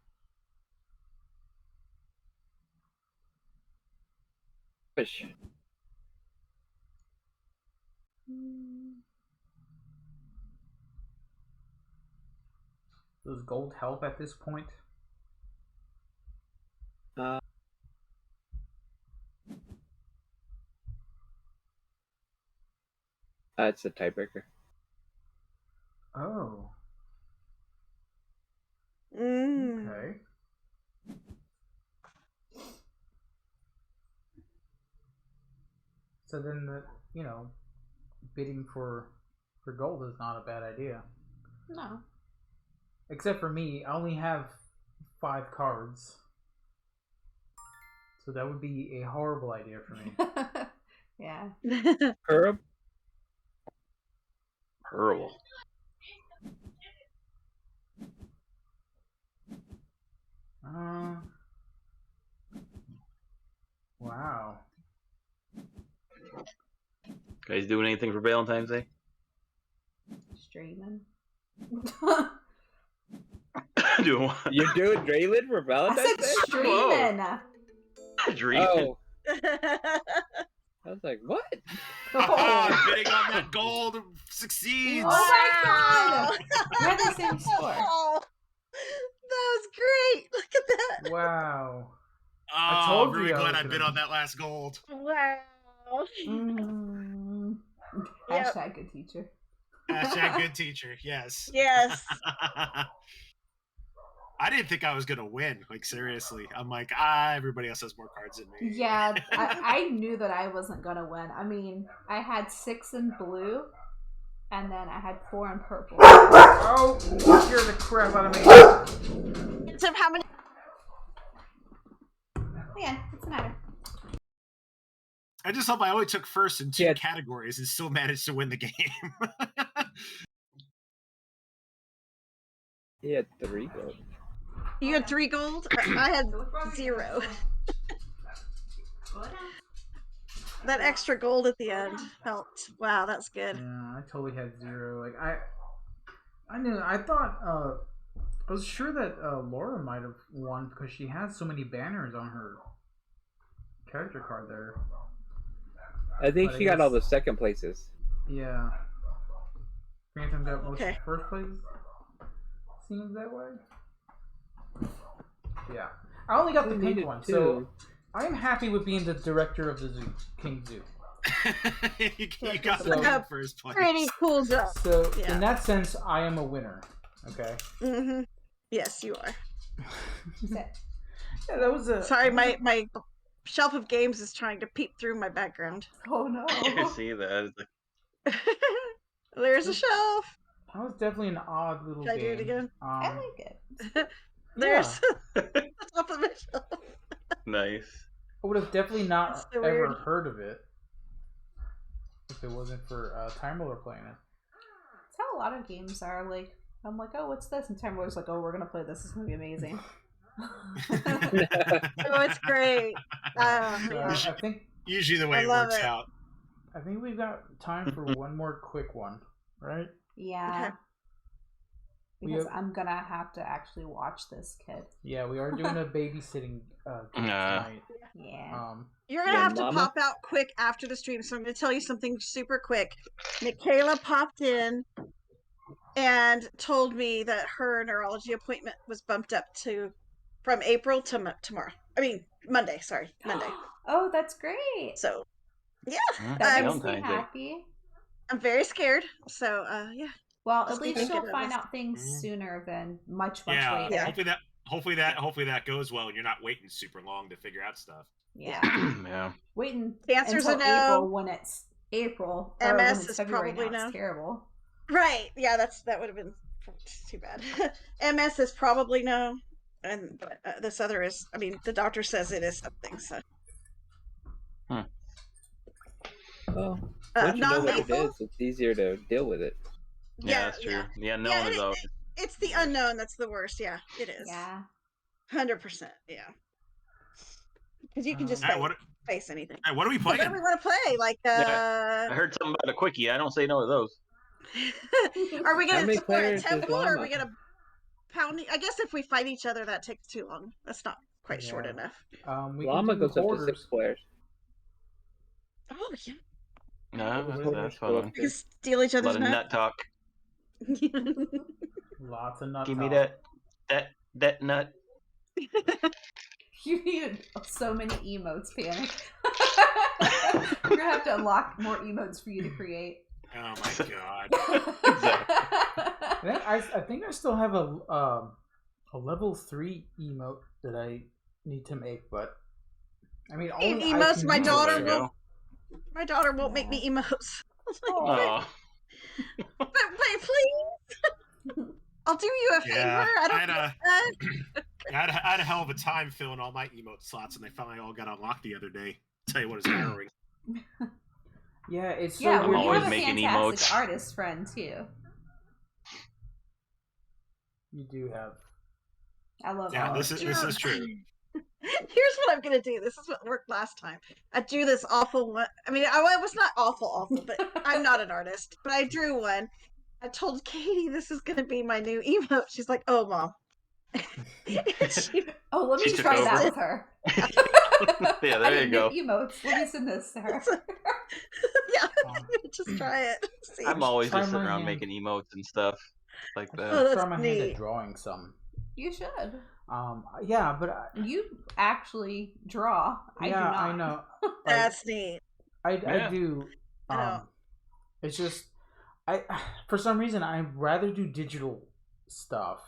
Fish. Does gold help at this point? It's a tiebreaker. Oh. Okay. So then, bidding for gold is not a bad idea. No. Except for me, I only have 5 cards. So that would be a horrible idea for me. Yeah. Herb? Horrible. Wow. Guys doing anything for Valentine's Day? Streaming. Doing what? You're doing Draylen for I Valentine's said Day? streaming. Dreaming. Oh. I was like, what? Bidding on that gold succeeds. Oh my god! We're the same score. Oh, that was great. Look at that. Wow. Oh, I told I'm really you I glad was I gonna- bid on that last gold. Wow. Yep. Hashtag good teacher. Hashtag good teacher, yes. Yes. I didn't think I was gonna win. Like seriously, I'm like, everybody else has more cards than me. Yeah, I knew that I wasn't gonna win. I mean, I had 6 in blue, and then I had 4 in purple. Oh, you're the crap out of me. So how many? Yeah, what's the matter? I just hope I only took first in 2 categories and still managed to win the game. He had 3 gold. You had 3 gold? I had 0. That extra gold at the end helped. Wow, that's good. Yeah, I totally had 0. Like I thought I was sure that Laura might have won because she has so many banners on her character card there. I think But she got all the second places. Yeah. Phantom got most of the first places. Seems that way. Yeah. I only got the pink one, so I'm happy with being the director of the zoo, King Zoo. you got the first place. Pretty cool job. So Yeah. in that sense, I am a winner. Okay. Mm-hmm. Yes, you are. Yeah, that was a. Sorry, my shelf of games is trying to peep through my background. Oh no. I see that. There's a shelf. That was definitely an odd little Should I game. do it again? I like it. There's the top of the shelf. Nice. I would have definitely not That's so ever weird. heard of it if it wasn't for Time Roller playing it. That's how a lot of games are. Like, I'm like, oh, what's this? And Time Roller's like, oh, we're gonna play this. It's gonna be amazing. Oh, it's great. I think usually the way I it love works it. out. I think we've got time for one more quick one, right? Yeah. Okay. Because I'm gonna have to actually watch this kid. Yeah, we are doing a babysitting game tonight. Yeah. You're gonna have to Mama? pop out quick after the stream, so I'm gonna tell you something super quick. Michaela popped in and told me that her neurology appointment was bumped up to from April to tomorrow. I mean, Monday. Sorry, Monday. Oh, that's great. So, yeah, that I'm makes me happy. I'm very scared. So, yeah. Well, at least you'll find out things sooner than much later. Yeah. Hopefully that goes well, and you're not waiting super long to figure out stuff. Yeah. Yeah. Waiting the answers until are no. April when it's April. Or MS when it's is February probably now. no. It's terrible. Right. Yeah, that would have been too bad. MS is probably no, and this other is. I mean, the doctor says it is something. So. Well, once you know what it non-lethal? is, it's easier to deal with it. Yeah, that's true. The unknown is always. It's the unknown that's the worst. Yeah, it is. Yeah. 100%. Yeah. Because you can just face anything. Hey, what are we playing? What do we want to play? Like, I heard something about a quickie. I don't say no to those. Are we going to explore a players does temple, or are Llama? we going to pound? I guess if we fight each other, that takes too long. That's not quite short enough. We Llama can do goes up to quarters. 6 players. Oh yeah. No, that's fun. We can steal each A other's lot of nut talk. Lots of nut Give talk. me that nut. You need so many emotes, Panic. We're gonna have to unlock more emotes for you to create. Oh my god. I think I still have a level 3 emote that I need to make, but I mean, only emotes. My daughter won't Yeah. make me emotes. Oh. but please, I'll do you a favor. I had a hell of a time filling all my emote slots, and they finally all got unlocked the other day. Tell you what, it's harrowing. Yeah, it's so I'm weird. always you have making a fantastic emotes. artist friend too. You do have. I love Yeah, art. this is true. Here's what I'm gonna do. This is what worked last time. I drew this awful one. I mean, it was not awful, but I'm not an artist. But I drew one. I told Katie this is gonna be my new emote. She's like, "Oh, Mom." Oh, let me She took try that over. with her. Yeah, I there you need go. new emotes. Let me send this to her. Yeah, just try it. See. I'm always Try just sitting my around hand. making emotes and stuff like I that. Oh, should that's try my hand at neat. drawing some. You should. Yeah, but You actually draw. I do not. I know. That's neat. I Yeah. do. I know. It's just for some reason I'd rather do digital stuff.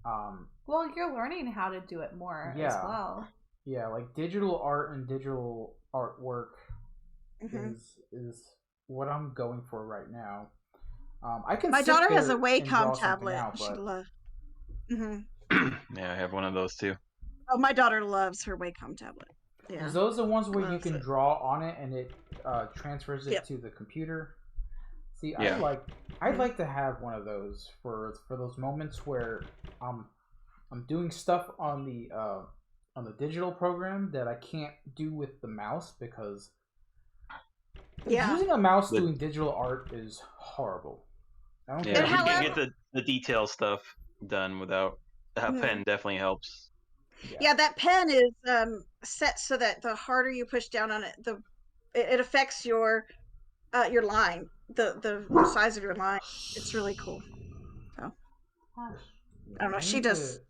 Well, you're learning how to do it more as Yeah. well. Yeah, like digital art and digital artwork Mhm. is what I'm going for right now. I can. My sit daughter has there a and draw Wacom something tablet. out, She but loves. Mm-hmm. Yeah, I have one of those too. Oh, my daughter loves her Wacom tablet. Yeah. is those the ones where you Loves can it. draw on it and it transfers it Yep. to the computer? See, Yeah. I'd like to have one of those for those moments where I'm doing stuff on the digital program that I can't do with the mouse because Yeah. using a mouse doing digital art is horrible. I don't Yeah, care. if you however- can get the detail stuff done without a Mhm. pen, definitely helps. Yeah, that pen is set so that the harder you push down on it, it affects your line, the size of your line. It's really cool. So I don't know. I She need does to-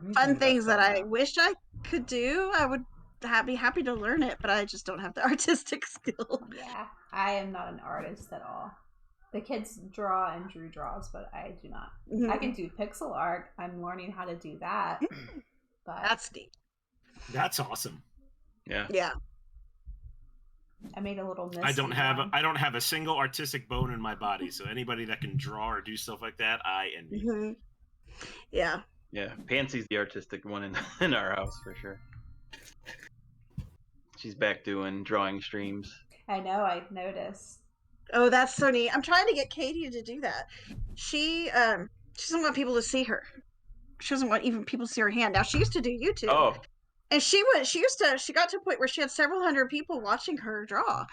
I need to fun invest things that on I wish I could do. I would be happy to learn it, but I just don't have the artistic skill. Yeah, I am not an artist at all. The kids draw and Drew draws, but I do not. Mhm. I can do pixel art. I'm learning how to do that. But That's neat. That's awesome. Yeah. Yeah. I made a little Misty I don't have one. I don't have a single artistic bone in my body, so anybody that can draw or do stuff like that, I envy. Hmm. Yeah. Yeah, Pansy's the artistic one in our house for sure. She's back doing drawing streams. I know, I noticed. Oh, that's so neat. I'm trying to get Katie to do that. She doesn't want people to see her. She doesn't want even people to see her hand. Now she used to do YouTube. Oh, And she got to a point where she had several hundred people watching her draw.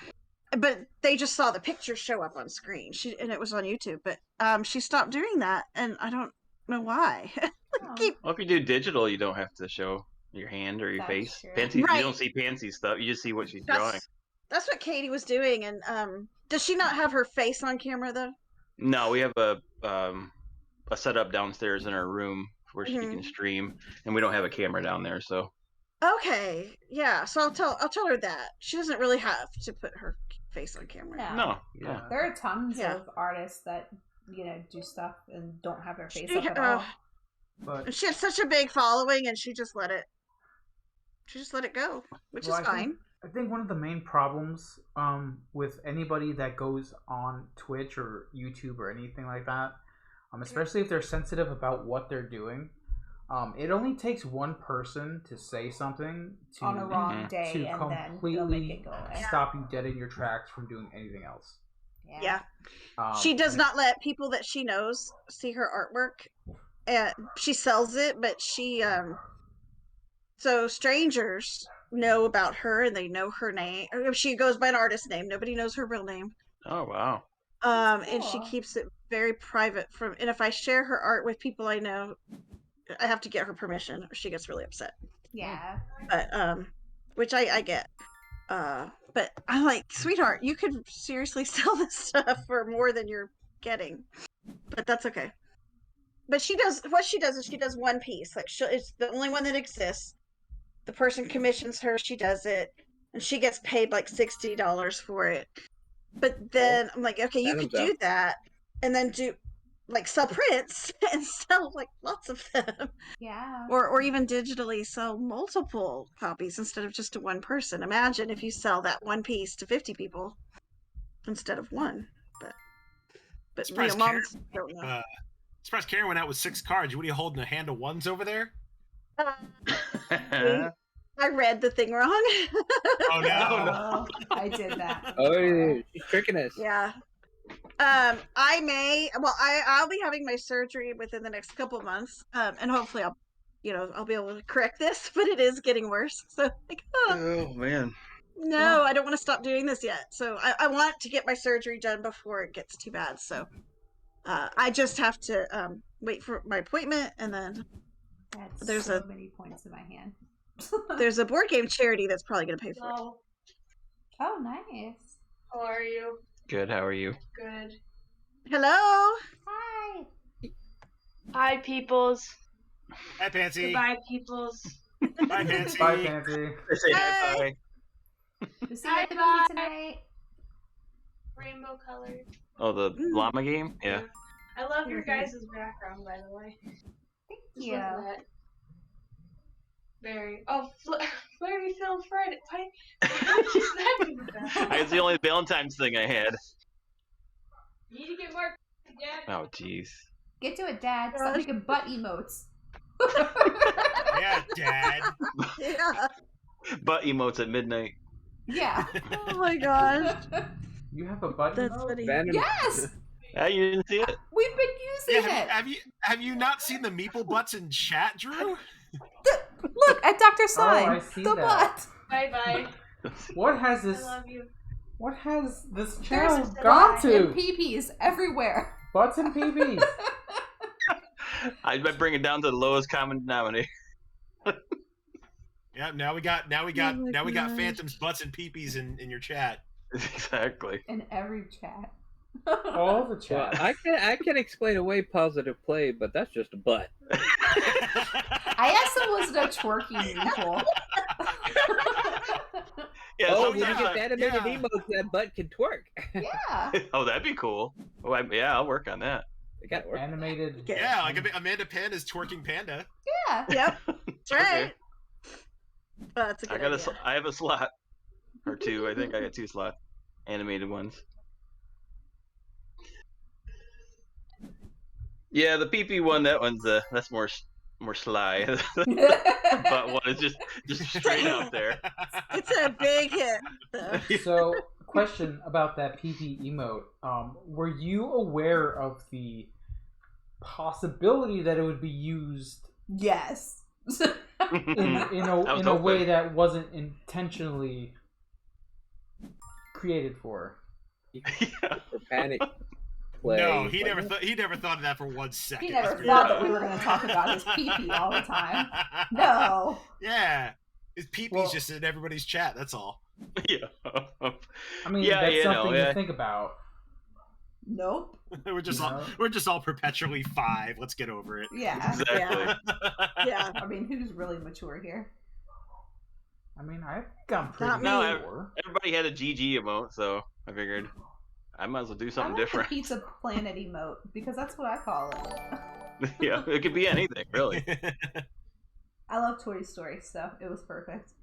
But they just saw the picture show up on screen. And it was on YouTube. But she stopped doing that, and I don't know why. Oh. well, if you do digital, you don't have to show your hand or your That's face. true. Pansy, Right. you don't see Pansy's stuff. You just see what she's drawing. That's what Katie was doing. And does she not have her face on camera though? No, we have a setup downstairs in our room where she can stream, and we don't have a camera down there, so. Okay, yeah. So I'll tell her that she doesn't really have to put her face on camera. No, yeah. There are tons of artists that do stuff and don't have their face up at all. But she had such a big following, and she just let it go, which is fine. I think one of the main problems with anybody that goes on Twitch or YouTube or anything like that, especially if they're sensitive about what they're doing, it only takes one person to say something on a wrong day to and completely stop you dead in your tracks from doing anything else. Yeah. She does not let people that she knows see her artwork. She sells it, but so strangers know about her and they know her name. She goes by an artist name. Nobody knows her real name. Oh, wow. And she keeps it very private and if I share her art with people I know, I have to get her permission or she gets really upset. Yeah. But which I get. But I'm like, sweetheart, you could seriously sell this stuff for more than you're getting. But that's okay. But what she does is she does one piece. Like it's the only one that exists. The person commissions her, she does it, and she gets paid like $60 for it. But then I'm like, okay, you could do that and then do like sell prints and sell like lots of them. Yeah. Or even digitally sell multiple copies instead of just to one person. Imagine if you sell that one piece to 50 people instead of one. But moms don't know. Surprised Karen went out with 6 cards. What are you holding, a hand of ones over there? I read the thing wrong. Oh no! I did that. Oh, she's tricking us. Yeah. I'll be having my surgery within the next couple months, and hopefully I'll be able to correct this. But it is getting worse. So oh man. No, I don't want to stop doing this yet. So I want to get my surgery done before it gets too bad. So I just have to wait for my appointment, and then there's so many points in my hand. There's a board game charity that's probably going to pay for it. Oh, nice. How are you? Good. How are you? Good. Hello. Hi. Hi, peoples. Hi, Pansy. Goodbye, peoples. Bye, Pansy. Bye, Pansy. Say hi. Bye. We'll see you at the movie tonight. Rainbow colored. Oh, the llama game? Yeah. I love your guys' background, by the way. Thank you. Very. Oh, Flirty Phil Fred. Why did you that do that? It's the only Valentine's thing I had. You need to get more. Yeah. Oh, jeez. Get to it, Dad. Stop making butt emotes. Yeah, Dad. Yeah. Butt emotes at midnight. Yeah. Oh my gosh. You have a butt That's emote? funny. Yes. You didn't see it? We've been using it. Have you not seen the meeple butts in chat, Drew? Look at Dr. Stein. I see the that. butt. Bye bye. What has this? I love you. What has this There's channel butts gone to? and peepees everywhere. Butts and peepees. I might bring it down to the lowest common denominator. Yeah, now we got Phantom's butts and peepees in your chat. Exactly. In every chat. All the Well, chat. I can explain away positive play, but that's just a butt. I asked him, was it a twerking meeple? Yeah. Oh, So, when you yeah. get animated emotes, that butt can twerk. Yeah. Oh, that'd be cool. Oh, I'll work on that. It got work. Animated. Yeah, like Amanda Panda's twerking panda. Yeah. Yep. That's right. That's a good idea. I have a slot or two. I think I got 2 slots, animated ones. Yeah, the PP one. That one's that's more sly. But one is just straight out there. It's a big hit. Though. So, question about that PP emote. Were you aware of the possibility that it would be used Yes. in a way that wasn't intentionally created for? For panic play. No, he never thought of that for 1 second. He never thought that we were going to talk about his pee-pee all the time. No. Yeah. His pee-pee's just in everybody's chat, that's all. Yeah. I mean, Yeah, that's you know, something yeah. to think about. Nope. we're just all perpetually 5. Let's get over it. Yeah. Exactly. Yeah. I mean, who's really mature here? I mean, I think I'm pretty Not me. mature. Everybody had a GG emote, so I figured I might as well do I something like different. the Pizza Planet emote because that's what I call it. Yeah, it could be anything, really. I love Toy Story, so it was perfect.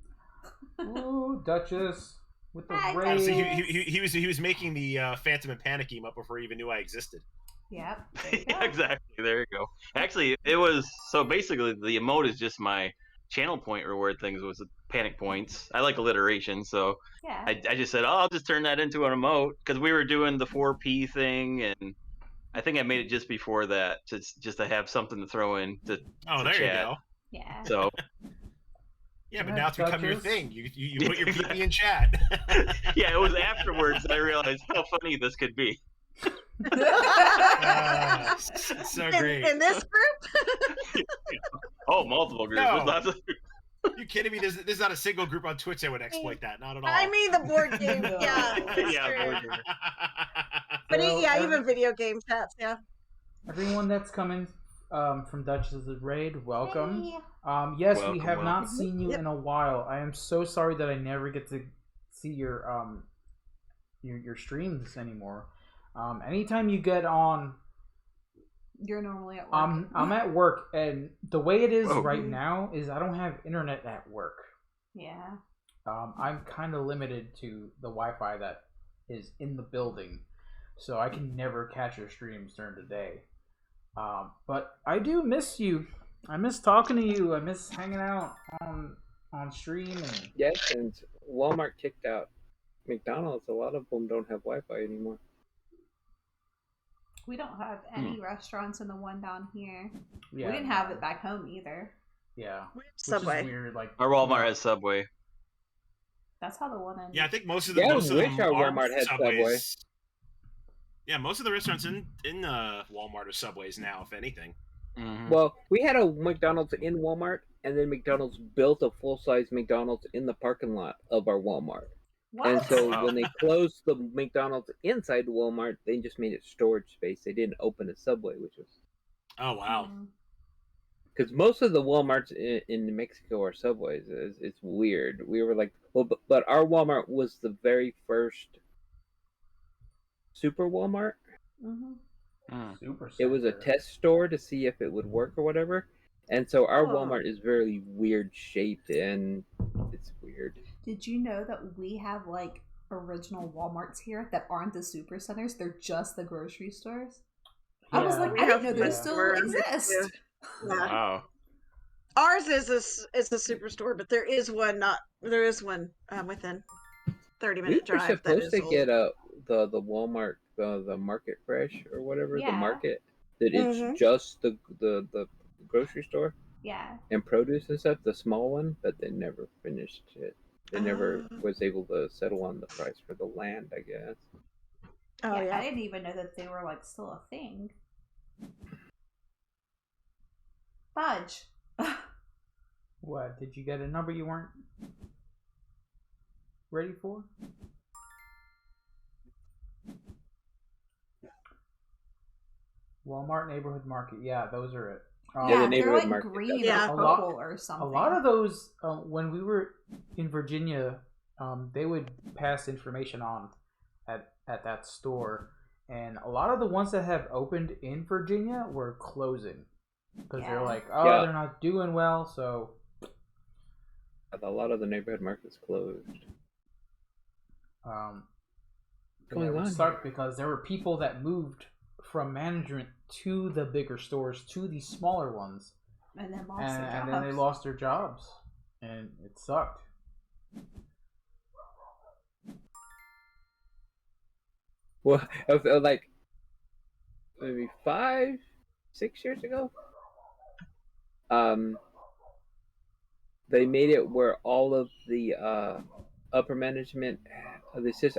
Ooh, Duchess with the Hi, raid. So he was making the Phantom and Panic emote before he even knew I existed. Yep. There you go. Yeah, exactly. There you go. Actually, it was so basically the emote is just my channel point reward things was the panic points. I like alliteration, so Yeah. I just said, oh, I'll just turn that into an emote because we were doing the 4P thing, and I think I made it just before that, just to have something to throw in to there chat. you go. Yeah. So yeah, but now it's become your Duchess. thing. You put your PP in chat. Yeah, it was afterwards that I realized how funny this could be. So great. In this group? Oh, multiple groups. No. There's lots of... You kidding me? There's not a single group on Twitch that would exploit that. Not at all. I mean the board game. Yeah. That's Yeah, true. board game. But So, even video game chats. Yeah. Everyone that's coming from Duchess's raid, welcome. Hey. Yes, Welcome, we have welcome. not seen you Yep. in a while. I am so sorry that I never get to see your streams anymore. Anytime you get on, You're normally at work. I'm at work, and the way it is Whoa. right now is I don't have internet at work. Yeah. I'm kind of limited to the Wi-Fi that is in the building, so I can never catch your streams during the day. But I do miss you. I miss talking to you. I miss hanging out on stream. And Yes, and Walmart kicked out McDonald's. A lot of them don't have Wi-Fi anymore. We don't have any restaurants in the one down here. yeah, We didn't have it back home either. Yeah, which Subway. is weird. Like Our Walmart has Subway. That's how the one in. Yeah, I think most of the Yeah, I most of wish them our are Walmart had Subways. Yeah, most of the restaurants in Walmart are Subways now, if anything. Mm-hmm. Well, we had a McDonald's in Walmart, and then McDonald's built a full-size McDonald's in the parking lot of our Walmart. What? And so Wow. when they closed the McDonald's inside Walmart, they just made it storage space. They didn't open a Subway, which was Oh wow. because most of the Walmarts in Mexico are Subways. It's weird. We were like, well, but our Walmart was the very first super Walmart. Mm-hmm. super. It was a center. test store to see if it would work or whatever. And so our Oh. Walmart is very weird shaped, and it's weird. Did you know that we have like original Walmarts here that aren't the super centers? They're just the grocery stores. I was Yeah. like, We I didn't have know those yeah. still We're- exist. Yeah. Wow. Ours is a superstore, but there is one within 30-minute We were drive. that supposed is to old. get the Walmart the Market Fresh or whatever the Yeah. market that it's Mhm. just the grocery store Yeah. and produce and stuff, the small one, but they never finished it. They never Oh. was able to settle on the price for the land, I guess. Oh I yeah. didn't even know that they were like still a thing. Fudge. What? Did you get a number you weren't ready for? Walmart Neighborhood Market. Yeah, those are it. Yeah, the they're neighborhood like market green or Yeah. purple or something. A lot of those, when we were in Virginia, they would pass information on at that store, and a lot of the ones that have opened in Virginia were closing because they're Yeah. like, oh, Yeah. they're not doing well, so A lot of the neighborhood markets closed. yeah, it would suck because there were people that moved from management to the bigger stores to the smaller ones, and then lost and, their and then they jobs. lost their jobs, and it sucked. Well, I felt like maybe 5, 6 years ago. They made it where all of the upper management,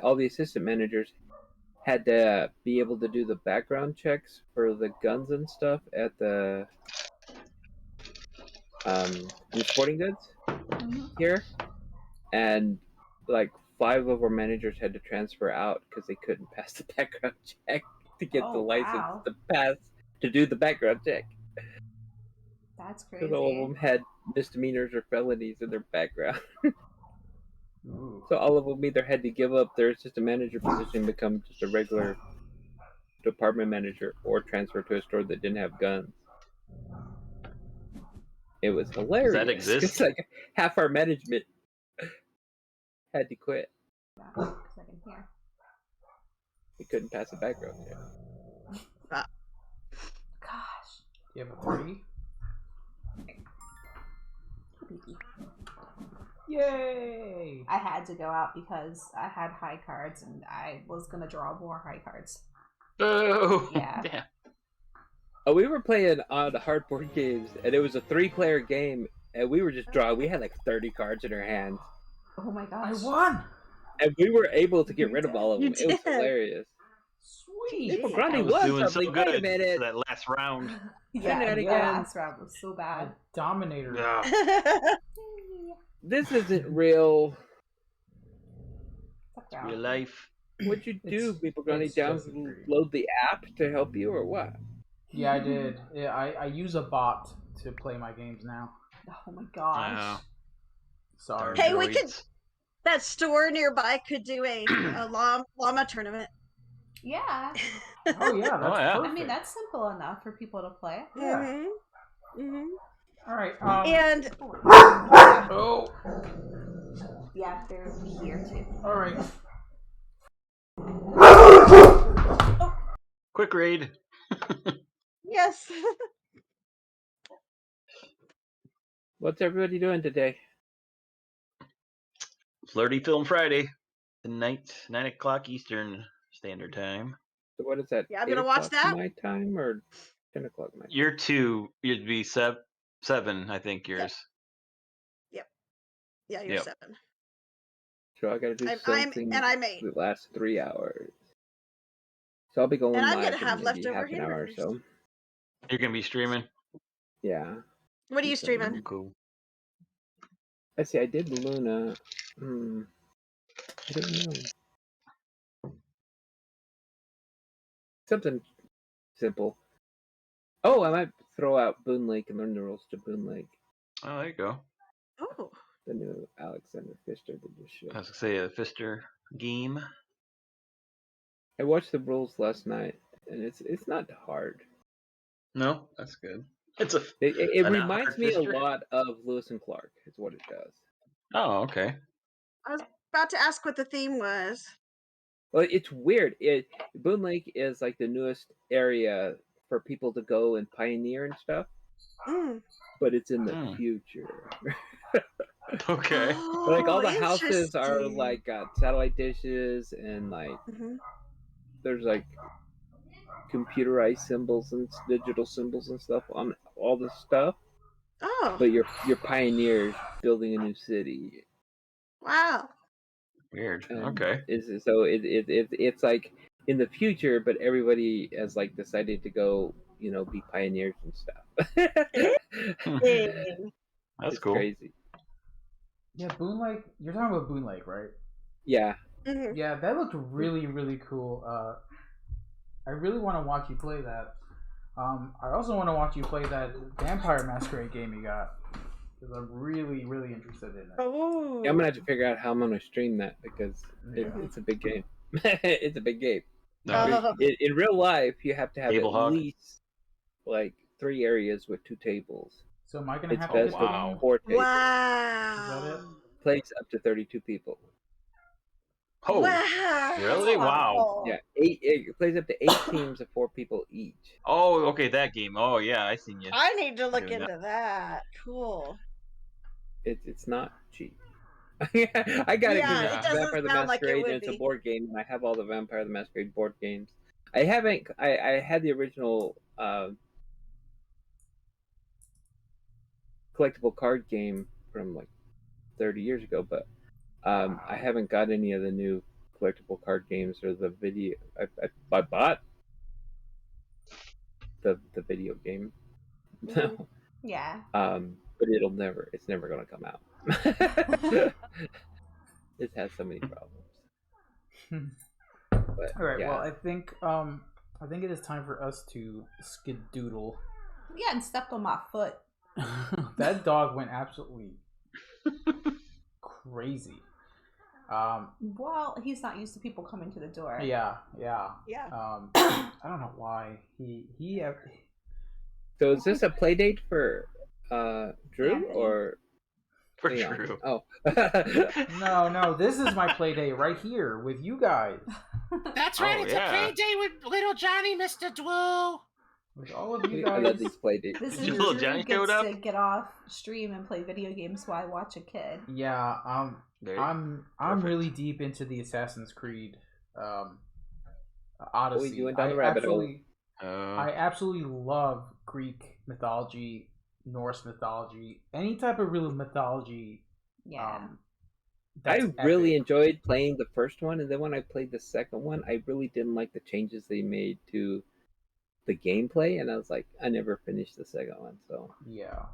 all the assistant managers, had to be able to do the background checks for the guns and stuff at the in sporting goods here, and like 5 of our managers had to transfer out because they couldn't pass the background check. to get the license wow. to pass to do the background check. That's crazy. Because all of them had misdemeanors or felonies in their background. Ooh. So all of them either had to give up their assistant manager position and become just a regular department manager or transfer to a store that didn't have guns. It was hilarious. Does that exist? It's like half our management had to quit. Second here. We couldn't pass a background check. Gosh. You have a 3? Yay! I had to go out because I had high cards and I was gonna draw more high cards. Oh, Yeah. damn. Oh, we were playing on hardboard games, and it was a 3-player game, and we were just drawing. We had like 30 cards in our hands, Oh my gosh. I won! and we were able to get rid of did. all of them. You It was did. hilarious. Sweet! People Yeah. Grundy I was won doing so something. Wait a good minute. for that last round. Yeah, Shenanigans. the last round was so A bad. dominator. Yeah. This isn't real. Fuck Real round. life. What'd you do, It's- People Grundy? it's just a Download the app to help you, or what? Yeah, I did. Yeah, I use a bot to play my games now. Oh my gosh. Wow. Sorry. Hey, we could. Droids. That store nearby could do a llama tournament. Yeah. Oh yeah, that's Oh, yeah. perfect. I mean, that's simple enough for people to play. Yeah. Mm-hmm. All right. And Oh. Yeah, they're here too. All right. Quick raid. yes. What's everybody doing today? Flirty Film Friday. Tonight, 9 o'clock Eastern Standard Time. So what is that? Yeah, I'm 8 gonna watch o'clock that. my time or 10 o'clock my time? You're 2. You'd be 7, I think, yours. Yeah, you're Yep. 7. So I gotta do I'm something and I'm 8. the last 3 hours. So I'll be going And I'm live gonna have in maybe leftover half an hour or hamburgers. so. You're going to be streaming? Yeah. What are you Something. streaming? Cool. Let's see, I did Luna. I don't know. Something simple. Oh, I might throw out Boon Lake and learn the rules to Boon Lake. Oh, there you go. Oh. The new Alexander Pfister did this shit. I was going to say a Fister game. I watched the rules last night, and it's not hard. No, that's good. It's a. It An reminds hard me a Pfister? lot of Lewis and Clark. Is what it does. Oh, okay. I was about to ask what the theme was. Well, it's weird. Boon Lake is like the newest area for people to go and pioneer and stuff, but it's in the future. Okay. Like all Oh, the houses are interesting. like got satellite dishes and like there's like computerized symbols and digital symbols and stuff on all this stuff. Oh. But you're pioneers building a new city. Wow. Weird. And Okay. It's like in the future, but everybody has like decided to go, be pioneers and stuff. That's It's cool. crazy. Yeah, Boon Lake. You're talking about Boon Lake, right? Yeah. Yeah, that looked really, really cool. I really want to watch you play that. I also want to watch you play that Vampire Masquerade game you got. Because I'm really, really interested in it. Oh. Yeah, I'm gonna have to figure out how I'm gonna stream that because it's a big game. It's a big game. No. In real life, you have to have Table at hog? least like 3 areas with 2 tables. So am I gonna It's have best to with get 4 tables. Wow. Is that it? Plays up to 32 people. Oh, Wow. really? Wow. Yeah, it plays up to 8 teams of 4 people each. Oh, okay, that game. Oh, yeah, I seen you. I need to look Doing that. into that. Cool. It's not cheap. I got it Yeah, because it it's doesn't Vampire the sound like it Masquerade would and it's a be. board game, and I have all the Vampire the Masquerade board games. I haven't. I had the original collectible card game from like 30 years ago, but I haven't got any of the new collectible card games or the video. I bought the video game. No. Yeah. But it's never gonna come out. It has so many problems. But, All right. yeah. Well, I think I think it is time for us to skedoodle. Yeah, and stepped on my foot. That dog went absolutely crazy. Well, he's not used to people coming to the door. Yeah. I don't know why he. So is this a play date for Drew Anthony. or For Leon? Drew. Oh. No, this is my play date right here with you guys. That's right, Oh, it's yeah. a play day with little Johnny, Mr. Dwoo. With all of you I guys. love these play dates. This is Did Drew little Johnny gets showed up? to get off stream and play video games while I watch a kid. Yeah, There you- I'm Perfect. really deep into the Assassin's Creed Odyssey. you went down the rabbit hole. I absolutely love Greek mythology, Norse mythology, any type of real mythology. Yeah. That's I really epic. enjoyed playing the first one, and then when I played the second one, I really didn't like the changes they made to the gameplay, and I was like, I never finished the second one, so Yeah.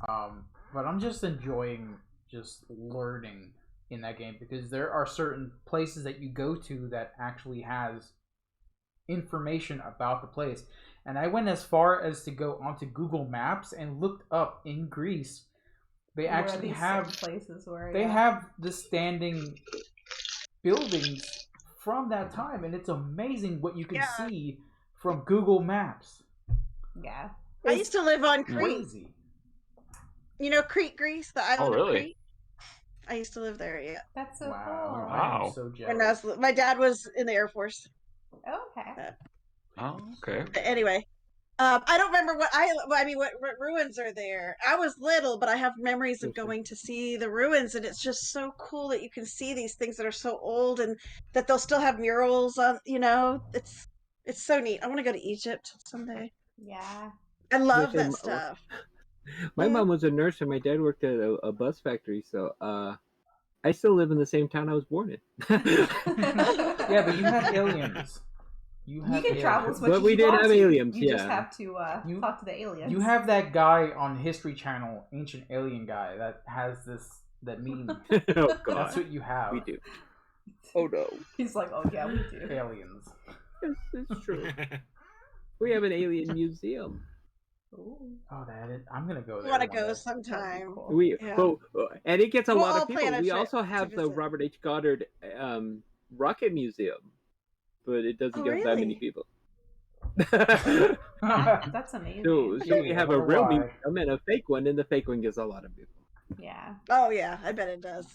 But I'm just enjoying just learning in that game because there are certain places that you go to that actually has information about the place. And I went as far as to go onto Google Maps and looked up in Greece. They Where actually these have certain places were. they yeah. have the standing buildings from that time, and it's amazing what you can Yeah. see from Google Maps. Yeah. I used to live on Crete. Crazy. You know Crete, Greece, the island really? of Crete. I used to live there. Yeah, That's so Wow. cool. I am Wow. so when I jealous. was, my dad was in the Air Force. Okay. Oh, okay. Anyway, I don't remember what ruins are there. I was little, but I have memories of going to see the ruins, and it's just so cool that you can see these things that are so old, and that they'll still have murals on. You know, it's so neat. I want to go to Egypt someday. Yeah. I love Listen, that stuff. my mom was a nurse and my dad worked at a bus factory, so I still live in the same town I was born in. Yeah, but you had aliens. You can travel as much But as we you did want have to. aliens, You just yeah. have to talk to the aliens. You have that guy on History Channel, Ancient Alien Guy, that has that meme. Oh That's god, what you have. we do. Oh no, He's like, oh yeah, we do. Aliens. yes, it's true. We have an alien museum. Ooh. Oh, I'm gonna go I there. want to one go day. sometime. Cool. We Yeah. and it gets a We'll lot all of people. plan a We trip also to have the visit. Robert H. Goddard Rocket Museum, but it doesn't Oh, get that many really? people. That's amazing. So we Gee, I have a wonder real why. museum and a fake one, and the fake one gets a lot of people. Yeah. Oh yeah, I bet it does.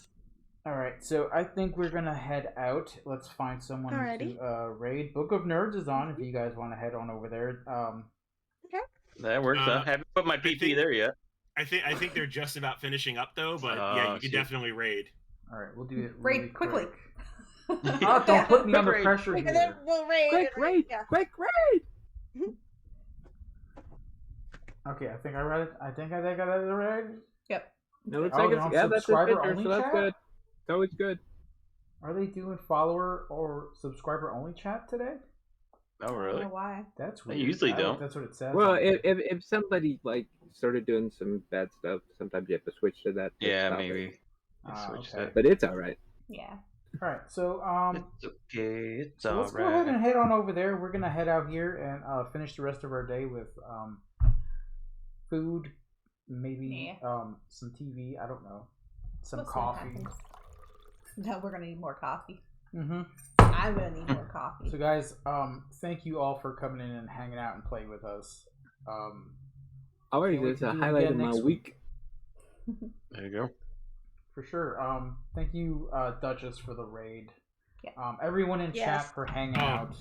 All right, so I think we're gonna head out. Let's find someone Alrighty. to raid. Book of Nerds is on. If you guys want to head on over there. That works. I haven't put my PP there yet. I think they're just about finishing up though, but yeah, you can shoot. definitely raid. All right, we'll do it really Raid quickly. quick. Oh, don't put me under Raid. pressure And then here. we'll raid. Quick and raid! Yeah. Quick raid! Okay, I think I read it. I think I read it right. Yep. No, it's Oh, like they're on yeah, that's a subscriber picture, only so that's chat? good. It's always good. Are they doing follower or subscriber only chat today? Oh I don't really? know why. That's They weird. usually I don't. That's what it says. Well, on if here. if somebody like started doing some bad stuff, sometimes you have to switch to that. to Yeah, stop it. maybe. Okay. that. But it's all right. Yeah. All right, so It's okay. It's so let's go alright. ahead and head on over there. We're gonna head out here and finish the rest of our day with food, maybe some TV. I don't know, some We'll see what coffee. happens. No, we're gonna need more coffee. Mm-hmm. I'm gonna need more coffee. So guys, thank you all for coming in and hanging out and playing with us. Alright, Can't wait there's to a do it highlight again of my next week. There you go. For sure. Thank you, Duchess, for the raid. Yeah. Everyone in Yes. chat for hanging out.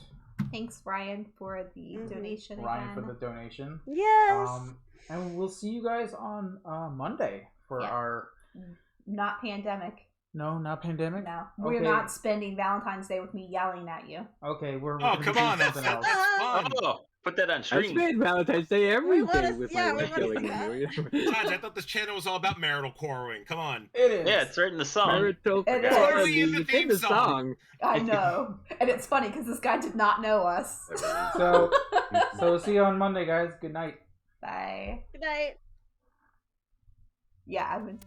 Thanks, Ryan, for the donation Ryan again. for the donation. Yes. And we'll see you guys on Monday for Yeah. our Not pandemic. no, not pandemic. No, we're Okay. not spending Valentine's Day with me yelling at you. Okay, we're Oh, gonna come do on, that's something else. fun. Oh, put that on I stream. spend Valentine's Day every wanna- day with yeah, my we wife wanna yelling see at me. Besides, I thought this channel was all about marital quarreling. Come on. It is. Yeah, it's right in the song. Marital It is. quarreling, Totally in the it's in theme the song. song. I know, and it's funny because this guy did not know us. So we'll see you on Monday, guys. Good night. Bye. Good night. Yeah, I've been.